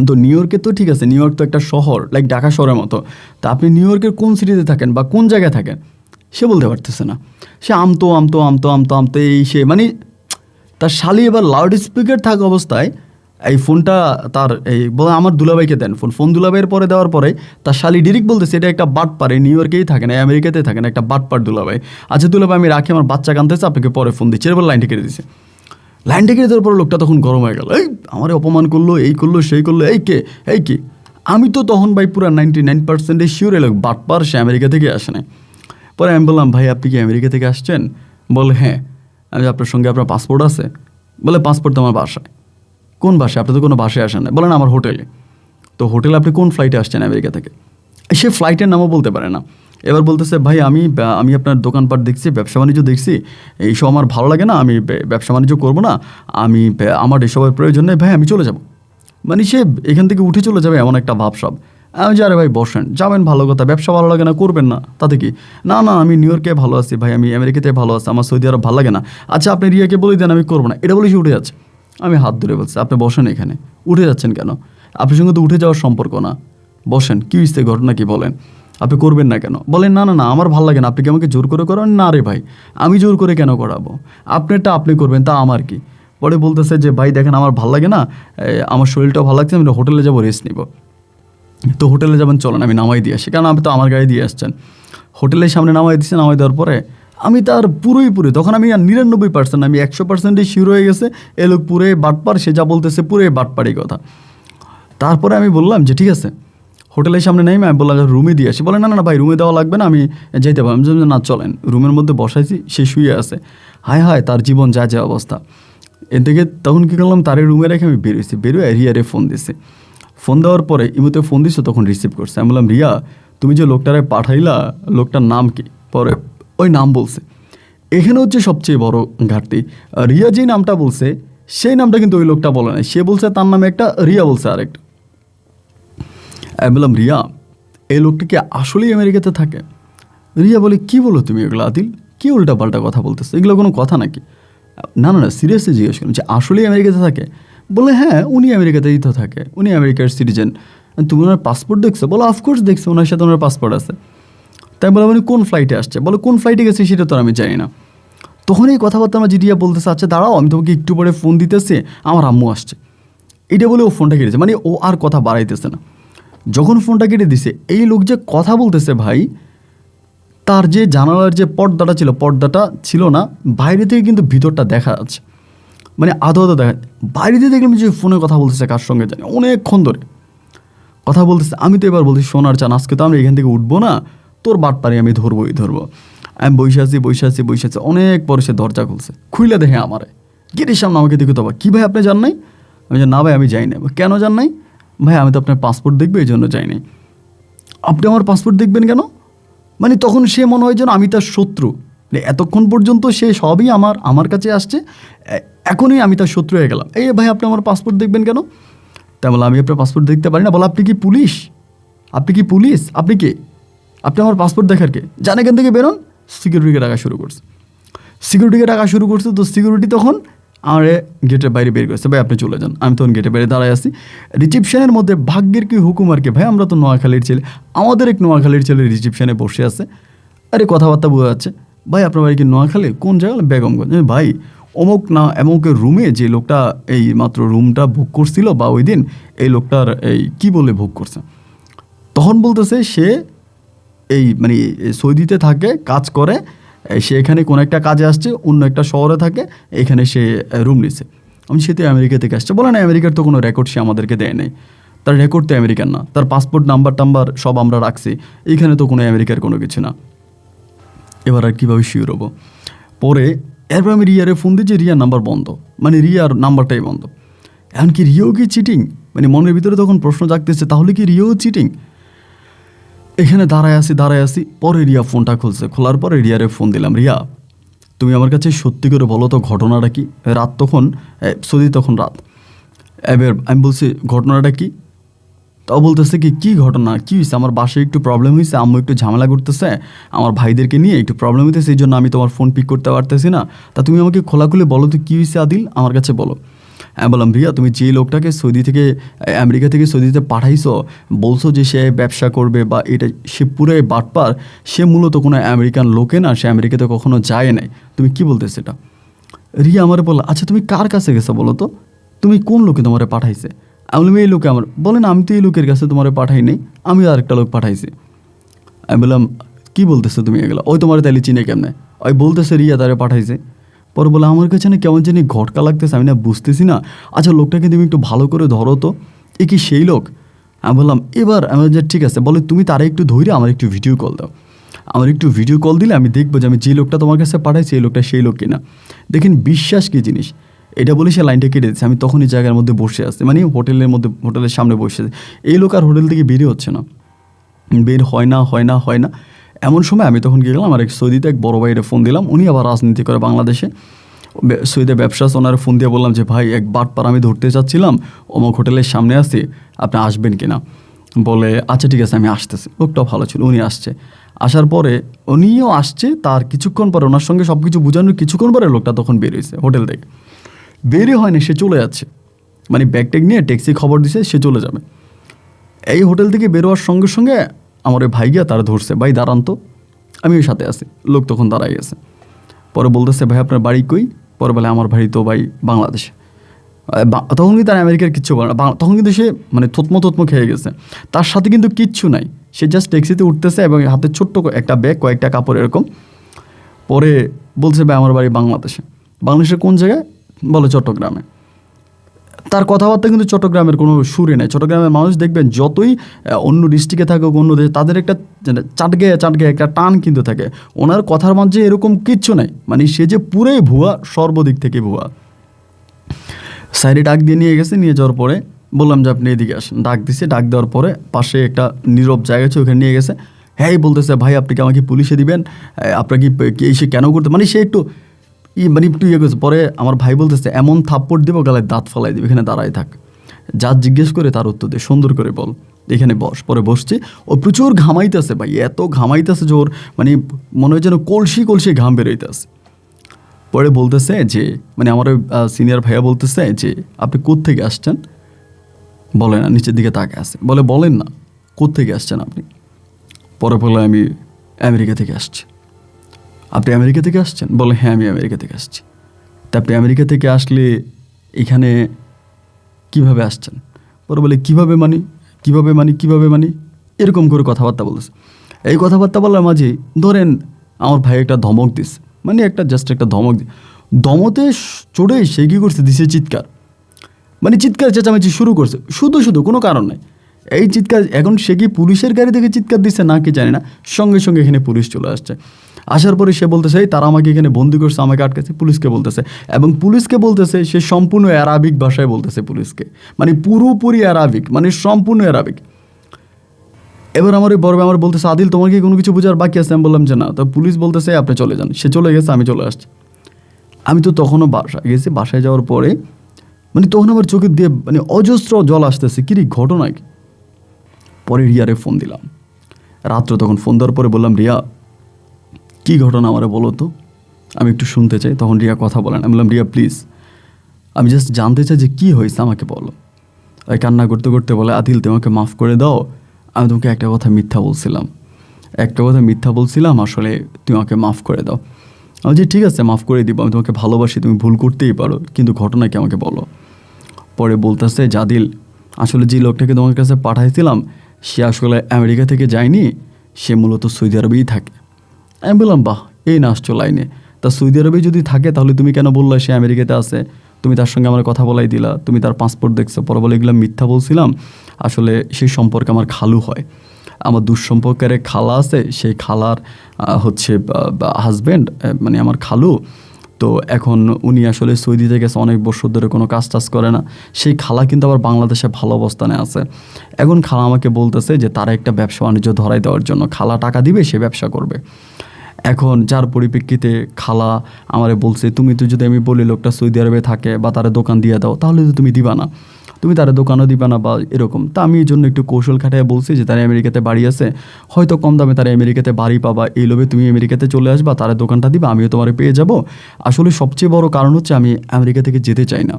তো নিউ ইয়র্কে তো ঠিক আছে, নিউ ইয়র্ক তো একটা শহর লাইক ঢাকা শহরের মতো, তা আপনি নিউ ইয়র্কের কোন সিটিতে থাকেন বা কোন জায়গায় থাকেন সে বলতে পারতেছে না। সে আমতো এই সে মানে তার শালি এবার লাউড স্পিকার থাকা অবস্থায় এই ফোনটা তার এই বলে আমার দুলাভাইকে দেন ফোন দুলাভাইয়ের পরে দেওয়ার পরে তার শালি ডিরেক্ট বলতেছে এটা একটা বাটপার, এই নিউ ইয়র্কেই থাকে না আমেরিকাতেই থাকে না, একটা বাটপার দুলাভাই। আচ্ছা দুলাভাই আমি রাখি, আমার বাচ্চা কাঁদতেছে, আপনাকে পরে ফোন দিচ্ছি, এরপর লাইনটা কেটে দিচ্ছে। লাইনটা কেটে দেওয়ার পর লোকটা তখন গরম হয়ে গেল, এই আমারে অপমান করলো, এই করলো সেই করলো, এই কে। আমি তো তখন ভাই পুরো 99% শিওর এলো বাটপার, সে আমেরিকা থেকে আসে না। পরে আমি বললাম ভাই আপনি কি আমেরিকা থেকে আসছেন, বলে হ্যাঁ। আমি আপনার সঙ্গে আপনার পাসপোর্ট আছে, বলে পাসপোর্ট তো আমার বাসায়। কোন বাসায়, আপনি তো কোনো বাসায় আসেন না, বলেন আমার হোটেলে। তো হোটেলে আপনি কোন ফ্লাইটে আসছেন আমেরিকা থেকে, সে ফ্লাইটের নামও বলতে পারে না। এবার বলতেছে ভাই আমি আপনার দোকানপাট দেখছি, ব্যবসা বাণিজ্য দেখছি, এইসব আমার ভালো লাগে না, আমি ব্যবসা বাণিজ্য করবো না, আমার এসবের প্রয়োজন নেই ভাই, আমি চলে যাব। মানে সে এখান থেকে উঠে চলে যাবে এমন একটা ভাবসাব। আমি যে আরে ভাই বসেন, যাবেন ভালো কথা, ব্যবসা ভালো লাগে না করবেন না, তাতে কি, না না আমি নিউ ইয়র্কে ভালো আছি ভাই, আমি আমেরিকাতে ভালো আছি, আমার সৌদি আরব ভালো লাগে না। আচ্ছা আপনি রিয়াকে বলে দেন আমি করবো না, এটা বলে সে উঠে যাচ্ছে। আমি হাত ধরে বলছি আপনি বসেন এখানে, উঠে যাচ্ছেন কেন, আপনার সঙ্গে তো উঠে যাওয়ার সম্পর্ক না, বসেন, কী হয়েছে ঘটনা কি বলেন, আপনি করবেন না কেন, বলেন না না না আমার ভালো লাগে না, আপনি কি আমাকে জোর করে করান, না রে ভাই আমি জোর করে কেন করাবো, আপনারটা আপনি করবেন, তা আমার কি। পরে বলতেছে যে ভাই দেখেন আমার ভালো লাগে না, আমার শরীরটাও ভালো লাগছে, আমি হোটেলে যাবো রেস্ট নিব। তো হোটেলে যাবেন চলেন, আমি নামাই দিয়ে আসি, কারণ আপনি তো আমার গাড়ি দিয়ে আসছেন। হোটেলের সামনে নামাই দিচ্ছে, নামাই দেওয়ার পরে আমি তার পুরোই তখন আমি আর 99%, আমি 100% শিওর হয়ে গেছে এ লোক পুরো বাটপার, সে যা বলতেছে পুরো বাটপারই কথা। তারপরে আমি বললাম যে ঠিক আছে, হোটেলের সামনে নেই, আমি বললাম রুমে দিয়ে আসি, বলে না না ভাই রুমে দেওয়া লাগবে না, আমি যাইতে পারি। আমি না চলেন, রুমের মধ্যে বসাইছি, সে শুয়ে আছে, হায় তার জীবন যা অবস্থা। এর থেকে তখন কী করলাম, তার রুমে রেখে আমি বেরোয় রিয়ারে ফোন দিছি। ফোন দেওয়ার পরে ইমুতে ফোন দিছো, তখন রিসিভ করছে। আমি বললাম রিয়া তুমি যে লোকটারে পাঠাইলা, লোকটার নাম কি, পরে ওই নাম বলছে। এখানে হচ্ছে সবচেয়ে বড় ঘাটতি, রিয়া যেই নামটা বলছে সেই নামটা কিন্তু ওই লোকটা বলে নাই, সে বলছে তার নামে একটা, রিয়া বলছে আরেকটা। আমি বললাম রিয়া এই লোকটা কি আসলেই আমেরিকাতে থাকে। রিয়া বলে কি বলো তুমি এগুলো আদিল, কী উল্টাপাল্টা কথা বলতেছে, এগুলো কোনো কথা নাকি। না সিরিয়াসলি জিজ্ঞেস করলাম যে আসলেই আমেরিকাতে থাকে, বলে হ্যাঁ উনি আমেরিকাতেই তো থাকে, উনি আমেরিকার সিটিজেন। তুমি ওনার পাসপোর্ট দেখছো, বলো অফকোর্স দেখছো, ওনার সাথে ওনার পাসপোর্ট আছে। তাই বলে উনি কোন ফ্লাইটে আসছে, বলো কোন ফ্লাইটে গেছে সেটা তো আমি জানি না। তখন এই কথাবার্তা আমার রিয়া বলতেছে আচ্ছা দাঁড়াও আমি তোমাকে একটু পরে ফোন দিতেছে, আমার আম্মু আসছে, এটা বলে ও ফোনটা কেটেছে, মানে ও আর কথা বাড়াইতেছে না। যখন ফোনটা কেটে দিছে, এই লোক যে কথা বলতেছে ভাই, তার যে জানালার যে পর্দাটা ছিল না, বাইরে থেকে কিন্তু ভিতরটা দেখা যাচ্ছে, মানে আধো দেখা, বাইরে দিয়ে দেখলাম যে ফোনে কথা বলতেছে কার সঙ্গে জানি, অনেকক্ষণ ধরে কথা বলতেছে। আমি তো এবার বলছি সোনার চান, আজকে তো আমরা এখান থেকে উঠবো না, তোর বাটপারে আমি ধরবো। আমি বসে আছি, অনেক পরে সে দরজা খুলছে, খুইলে দেখে আমারে গেটের সামনে আমাকে দেখে, তো কী ভাই আপনি যান নাই, আমি না ভাই আমি যাই নাই। কেন যান নাই, ভাই আমি তো আপনার পাসপোর্ট দেখবো এই জন্য যাই নাই। আপনি আমার পাসপোর্ট দেখবেন কেন, মানে তখন সে মনে হয় যেন আমি তার শত্রু, এতক্ষণ পর্যন্ত সে সবই আমার কাছে আসছে, এখনই আমি তার শত্রু হয়ে গেলাম। এই ভাই আপনি আমার পাসপোর্ট দেখবেন কেন, তাই বলে আমি আপনার পাসপোর্ট দেখতে পারি না। বলো আপনি কি পুলিশ, আপনি কে, আপনি আমার পাসপোর্ট দেখার কে, জান এখান থেকে বেরোন। সিকিউরিটিকে ডাকা শুরু করছে, তো সিকিউরিটি তখন আমার গেটের বাইরে বের করেছে, ভাই আপনি চলে যান। আমি তখন গেটের বাইরে দাঁড়ায় আছি, রিসিপশনের মধ্যে ভাগ্যের কি হুকুম আর কি, ভাই আমরা তো নোয়াখালীর ছেলে, আমাদের এক নোয়াখালীর ছেলে রিসিপশনে বসে আছে, আরে কথাবার্তা বোঝা যাচ্ছে, ভাই আপনার বাড়ি কি নোয়াখালী, কোন জায়গা, বেগমগঞ্জ। ভাই অমুক না এমকের রুমে যে লোকটা এই মাত্র রুমটা বুক করছিল বা ওই দিন এই লোকটার এই কী বলে বুক করছে। তখন বলতেছে সে এই মানে সৌদিতে থাকে, কাজ করে, সে এখানে কোনো একটা কাজে আসছে, অন্য একটা শহরে থাকে, এখানে সে রুম নিছে। আমি সে তো আমেরিকা থেকে আসছে। বলে না, আমেরিকার তো কোনো রেকর্ড সে আমাদেরকে দেয় নাই, তার রেকর্ড তো আমেরিকান না, তার পাসপোর্ট নাম্বার টাম্বার সব আমরা রাখছি, এইখানে তো কোনো আমেরিকার কোনো কিছু না। এবার আর কীভাবে শিওর হবো? পরে এরপর আমি রিয়ারে ফোন দিই যে রিয়ার নাম্বার বন্ধ, মানে রিয়ার নাম্বারটাই বন্ধ। এমনকি রিয়াও কি চিটিং? মানে মনের ভিতরে তখন প্রশ্ন জাগতেছে, তাহলে কি রিয়াও চিটিং? এখানে দাঁড়ায় আসি, পরে রিয়া ফোনটা খুলছে, খোলার পরে রিয়ারে ফোন দিলাম, রিয়া তুমি আমার কাছে সত্যি করে বলো তো ঘটনাটা কি? রাত তখন, সৌদি তখন রাত। এবার আমি বলছি ঘটনাটা কি? তাও বলতেছে কি ঘটনা, কী হয়েছে? আমার বাসায় একটু প্রবলেম হয়েছে, আম্মু একটু ঝামেলা করতেছে, আমার ভাইদেরকে নিয়ে একটু প্রবলেম হইতেছে, এই জন্য আমি তোমার ফোন পিক করতে পারতেছি না। তা তুমি আমাকে খোলাখুলি বলো তো কী হয়েছে আদিল, আমার কাছে বলো। আমি বললাম, রিয়া তুমি যে লোকটাকে সৌদি থেকে, আমেরিকা থেকে সৌদিতে পাঠাইছো, বলছো যে সে ব্যবসা করবে বা এটা, সে পুরোই বাটপার, সে মূলত কোনো আমেরিকান লোকে না, সে আমেরিকাতে কখনো যায় নাই। তুমি কি বলতেছে এটা? রিয়া আমার বললো, আচ্ছা তুমি কার কাছে গেছো বলো তো, তুমি কোন লোকে তোমারে পাঠাইছে? আমি বললাম এই লোকে আমার। বলে না, আমি তো এই লোকের কাছে তোমারে পাঠাই নাই, আমি আরেকটা লোক পাঠাইছি। আমি বললাম কী বলতেছো তুমি এগুলো? ওই তোমার তাইলে চিনে কেমনে? ওই বলতেছে রিয়া তারে পাঠাইছে। পরে বলে আমার কাছে না কেমন জানি ঘটকা লাগতেছে, আমি না বুঝতেছি না, আচ্ছা লোকটাকে তুমি একটু ভালো করে ধরো তো, এ কি সেই লোক? আমি বললাম এবার, আমি যে ঠিক আছে, বলে তুমি তারা একটু ধরে আমার একটু ভিডিও কল দাও, আমার একটু ভিডিও কল দিলে আমি দেখবো যে আমি যে লোকটা তোমার কাছে পাঠাইছি এই লোকটা সেই লোক কিনা। দেখেন বিশ্বাস কী জিনিস, এটা বলে সে লাইনটা কেটে দিচ্ছে। আমি তখন এই জায়গার মধ্যে বসে আসছি, মানে হোটেলের সামনে বসে আছে। এই লোক আর হোটেল থেকে বেরিয়ে হচ্ছে না, বের হয় না। এমন সময় আমি তখন গিয়ে গেলাম, আমার এক সৌদিতে এক বড় ভাইয়ের ফোন দিলাম, উনি আবার রাজনীতি করে বাংলাদেশে, সৌদিতে ব্যবসা আছে, ওনার ফোন দিয়ে বললাম যে ভাই এক বাটপার আমি ধরতে চাচ্ছিলাম, অমুক হোটেলের সামনে আছি, আপনি আসবেন কিনা? বলে আচ্ছা ঠিক আছে আমি আসতেছি। লোকটাও ভালো ছিল, উনি আসছে। আসার পরে উনিও আসছে, তার কিছুক্ষণ পরে ওনার সঙ্গে সব কিছু বোঝানোর কিছুক্ষণ পরে লোকটা তখন বেরিয়েছে হোটেল থেকে। বেরিয়ে হয়নি, সে চলে যাচ্ছে, মানে ব্যাগ ট্যাগ নিয়ে ট্যাক্সি খবর দিছে সে চলে যাবে। এই হোটেল থেকে বেরোয়ার সঙ্গে সঙ্গে আমার ওই ভাই গিয়া তারা ধরছে, ভাই দাঁড়ান তো, আমি ওই সাথে আছি। লোক তখন দাঁড়াই গেছে, পরে বলতেছে ভাই আপনার বাড়ি কই? পরে বলে আমার বাড়ি তো ভাই বাংলাদেশে। তখন কিন্তু তার আমেরিকার কিচ্ছু বলে না, তখন কিন্তু সে মানে থতমো খেয়ে গেছে, তার সাথে কিন্তু কিচ্ছু নাই, সে জাস্ট ট্যাক্সিতে উঠতেছে এবং হাতে ছোট্ট একটা ব্যাগ, কয়েকটা কাপড় এরকম। পরে বলছে ভাই আমার বাড়ি বাংলাদেশে। বাংলাদেশের কোন জায়গায়? বলে চট্টগ্রামে। তার কথাবার্তা কিন্তু চট্টগ্রামের কোনো সুরে নেই। চট্টগ্রামের মানুষ দেখবেন যতই অন্য ডিস্ট্রিক্টে থাকুক, অন্য দেশে, তাদের একটা চাটগে একটা টান কিন্তু থাকে। ওনার কথার মাঝে এরকম কিচ্ছু নাই, মানে সে যে পুরোই ভুয়া, সর্বদিক থেকে ভুয়া। সাইডে ডাক দিয়ে নিয়ে গেছে, নিয়ে যাওয়ার পরে বললাম যে আপনি এদিকে আসেন, ডাক দিছে, ডাক দেওয়ার পরে পাশে একটা নীরব জায়গা আছে, ওখানে নিয়ে গেছে। হ্যাঁ বলতেছে ভাই আপনি কি আমাকে পুলিশে দিবেন, আপনার কি সে কেন করতে, মানে সে একটু মানে একটু ইয়ে করছে। পরে আমার ভাই বলতেছে এমন থাপ্পড় দেবো গালায় দাঁত ফালাই দেবে, এখানে দাঁড়াই থাক, যা জিজ্ঞেস করে তার উত্তর দে, সুন্দর করে বল, এখানে বস। পরে বসছে, ও প্রচুর ঘামাইতেছে ভাই, এত ঘামাইতেছে যে ওর মানে মনে হয় যেন কলসি ঘাম বেরোইতেছে। পরে বলতেছে যে মানে আমার সিনিয়র ভাইয়া বলতেছে যে আপনি কোত্থেকে আসছেন? বলে না, নিচের দিকে তাকে আসে, বলে বলেন না কোত্থেকে আসছেন আপনি? পরে বলে আমি আমেরিকা থেকে আসছি। আপনি আমেরিকা থেকে আসছেন? বলে হ্যাঁ আমি আমেরিকা থেকে আসছি। তা আপনি আমেরিকা থেকে আসলে এখানে কিভাবে আসছেন? পরে বলে কিভাবে মানি এরকম করে কথাবার্তা বলতেছে। এই কথাবার্তা বলার মাঝে ধরেন আমার ভাই একটা ধমক দিছে, মানে জাস্ট একটা ধমক দমতে চড়ে সে কী করছে, দিছে চিৎকার, মানে চিৎকার চেঁচামেচি শুরু করছে, শুধু কোনো কারণ নাই। এই চিৎকার, এখন সে কি পুলিশের গাড়ি থেকে চিৎকার দিচ্ছে না কি জানি না, সঙ্গে সঙ্গে এখানে পুলিশ চলে আসছে। আসার পরে সে বলতেছে তারা আমাকে এখানে বন্দি করছে, আমাকে আটকেছে, পুলিশকে বলতেছে, এবং পুলিশকে বলতেছে সে সম্পূর্ণ অ্যারাবিক ভাষায় বলতেছে পুলিশকে, মানে পুরোপুরি অ্যারাবিক, মানে সম্পূর্ণ অ্যারাবিক। এবার আমার ওই বড় ভাই আমার বলতেছে আদিল তোমার কি কোনো কিছু বোঝার বাকি আছে? আমি বললাম যে না। তো পুলিশ বলতেছে আপনি চলে যান। সে চলে গেছে, আমি চলে আসছি। আমি তো তখনও বাসায় গেছি। বাসায় যাওয়ার পরে মানে তখন আমার চোখের দিয়ে মানে অজস্র জল আসতেছে, কি ঘটনা কি? পরে রিয়ারে ফোন দিলাম রাত্রে, তখন ফোন দেওয়ার পরে বললাম রিয়া কী ঘটনা আমারে বলো তো, আমি একটু শুনতে চাই। তখন রিয়া কথা বলেন। আমি বললাম রিয়া প্লিজ, আমি জাস্ট জানতে চাই যে কী হয়েছে আমাকে বলো। ওই কান্না করতে করতে বলে আদিল তোমাকে মাফ করে দাও, আমি তোমাকে একটা কথা মিথ্যা বলছিলাম, আসলে তুমি আমাকে মাফ করে দাও। আমি যে ঠিক আছে মাফ করে দিব, আমি তোমাকে ভালোবাসি, তুমি ভুল করতেই পারো, কিন্তু ঘটনা কি আমাকে বলো। পরে বলতেছে জাদিল আসলে যে লোকটাকে তোমার কাছে পাঠাইছিলাম সে আসলে আমেরিকা থেকে যায়নি, সে মূলত সৌদি আরবেই থাকে। আমি বললাম বাহ, এই না আসছো লাইনে। তা সৌদি আরবে যদি থাকে তাহলে তুমি কেন বললা সে আমেরিকাতে আছে? তুমি তার সঙ্গে আমার কথা বলাই দিলা, তুমি তার পাসপোর্ট দেখছো। পরে বলে এগুলো মিথ্যা বলছিলাম, আসলে সেই সম্পর্কে আমার খালু হয়, আমার দুঃসম্পর্কের এক খালা আছে, সেই খালার হচ্ছে হাজব্যান্ড, মানে আমার খালু। তো এখন উনি আসলে সৌদিতে গেছে অনেক বছর ধরে, কোনো কাজ টাজ করে না। সেই খালা কিন্তু আবার বাংলাদেশে ভালো অবস্থানে আছে। এখন খালা আমাকে বলতেছে যে তারা একটা ব্যবসা বাণিজ্য ধরাই দেওয়ার জন্য খালা টাকা দিবে, সে ব্যবসা করবে। এখন যার পরিপ্রেক্ষিতে খালা আমারে বলছে, তুমি তো যদি আমি বলি লোকটা সৌদি আরবে থাকে বা তারা দোকান দিয়ে দাও, তাহলে তো তুমি দিবা না, তুমি তারা দোকানও দিবা না বা এরকম। তা আমি এই জন্য একটু কৌশল খাটায় বলছি যে তারা আমেরিকাতে বাড়ি আছে, হয়তো কম দামে তারা আমেরিকাতে বাড়ি পাবা, এই লোভে তুমি আমেরিকাতে চলে আসবা, তারা দোকানটা দিবা, আমিও তোমার পেয়ে যাব। আসলে সবচেয়ে বড় কারণ হচ্ছে আমি আমেরিকা থেকে যেতে চাই না,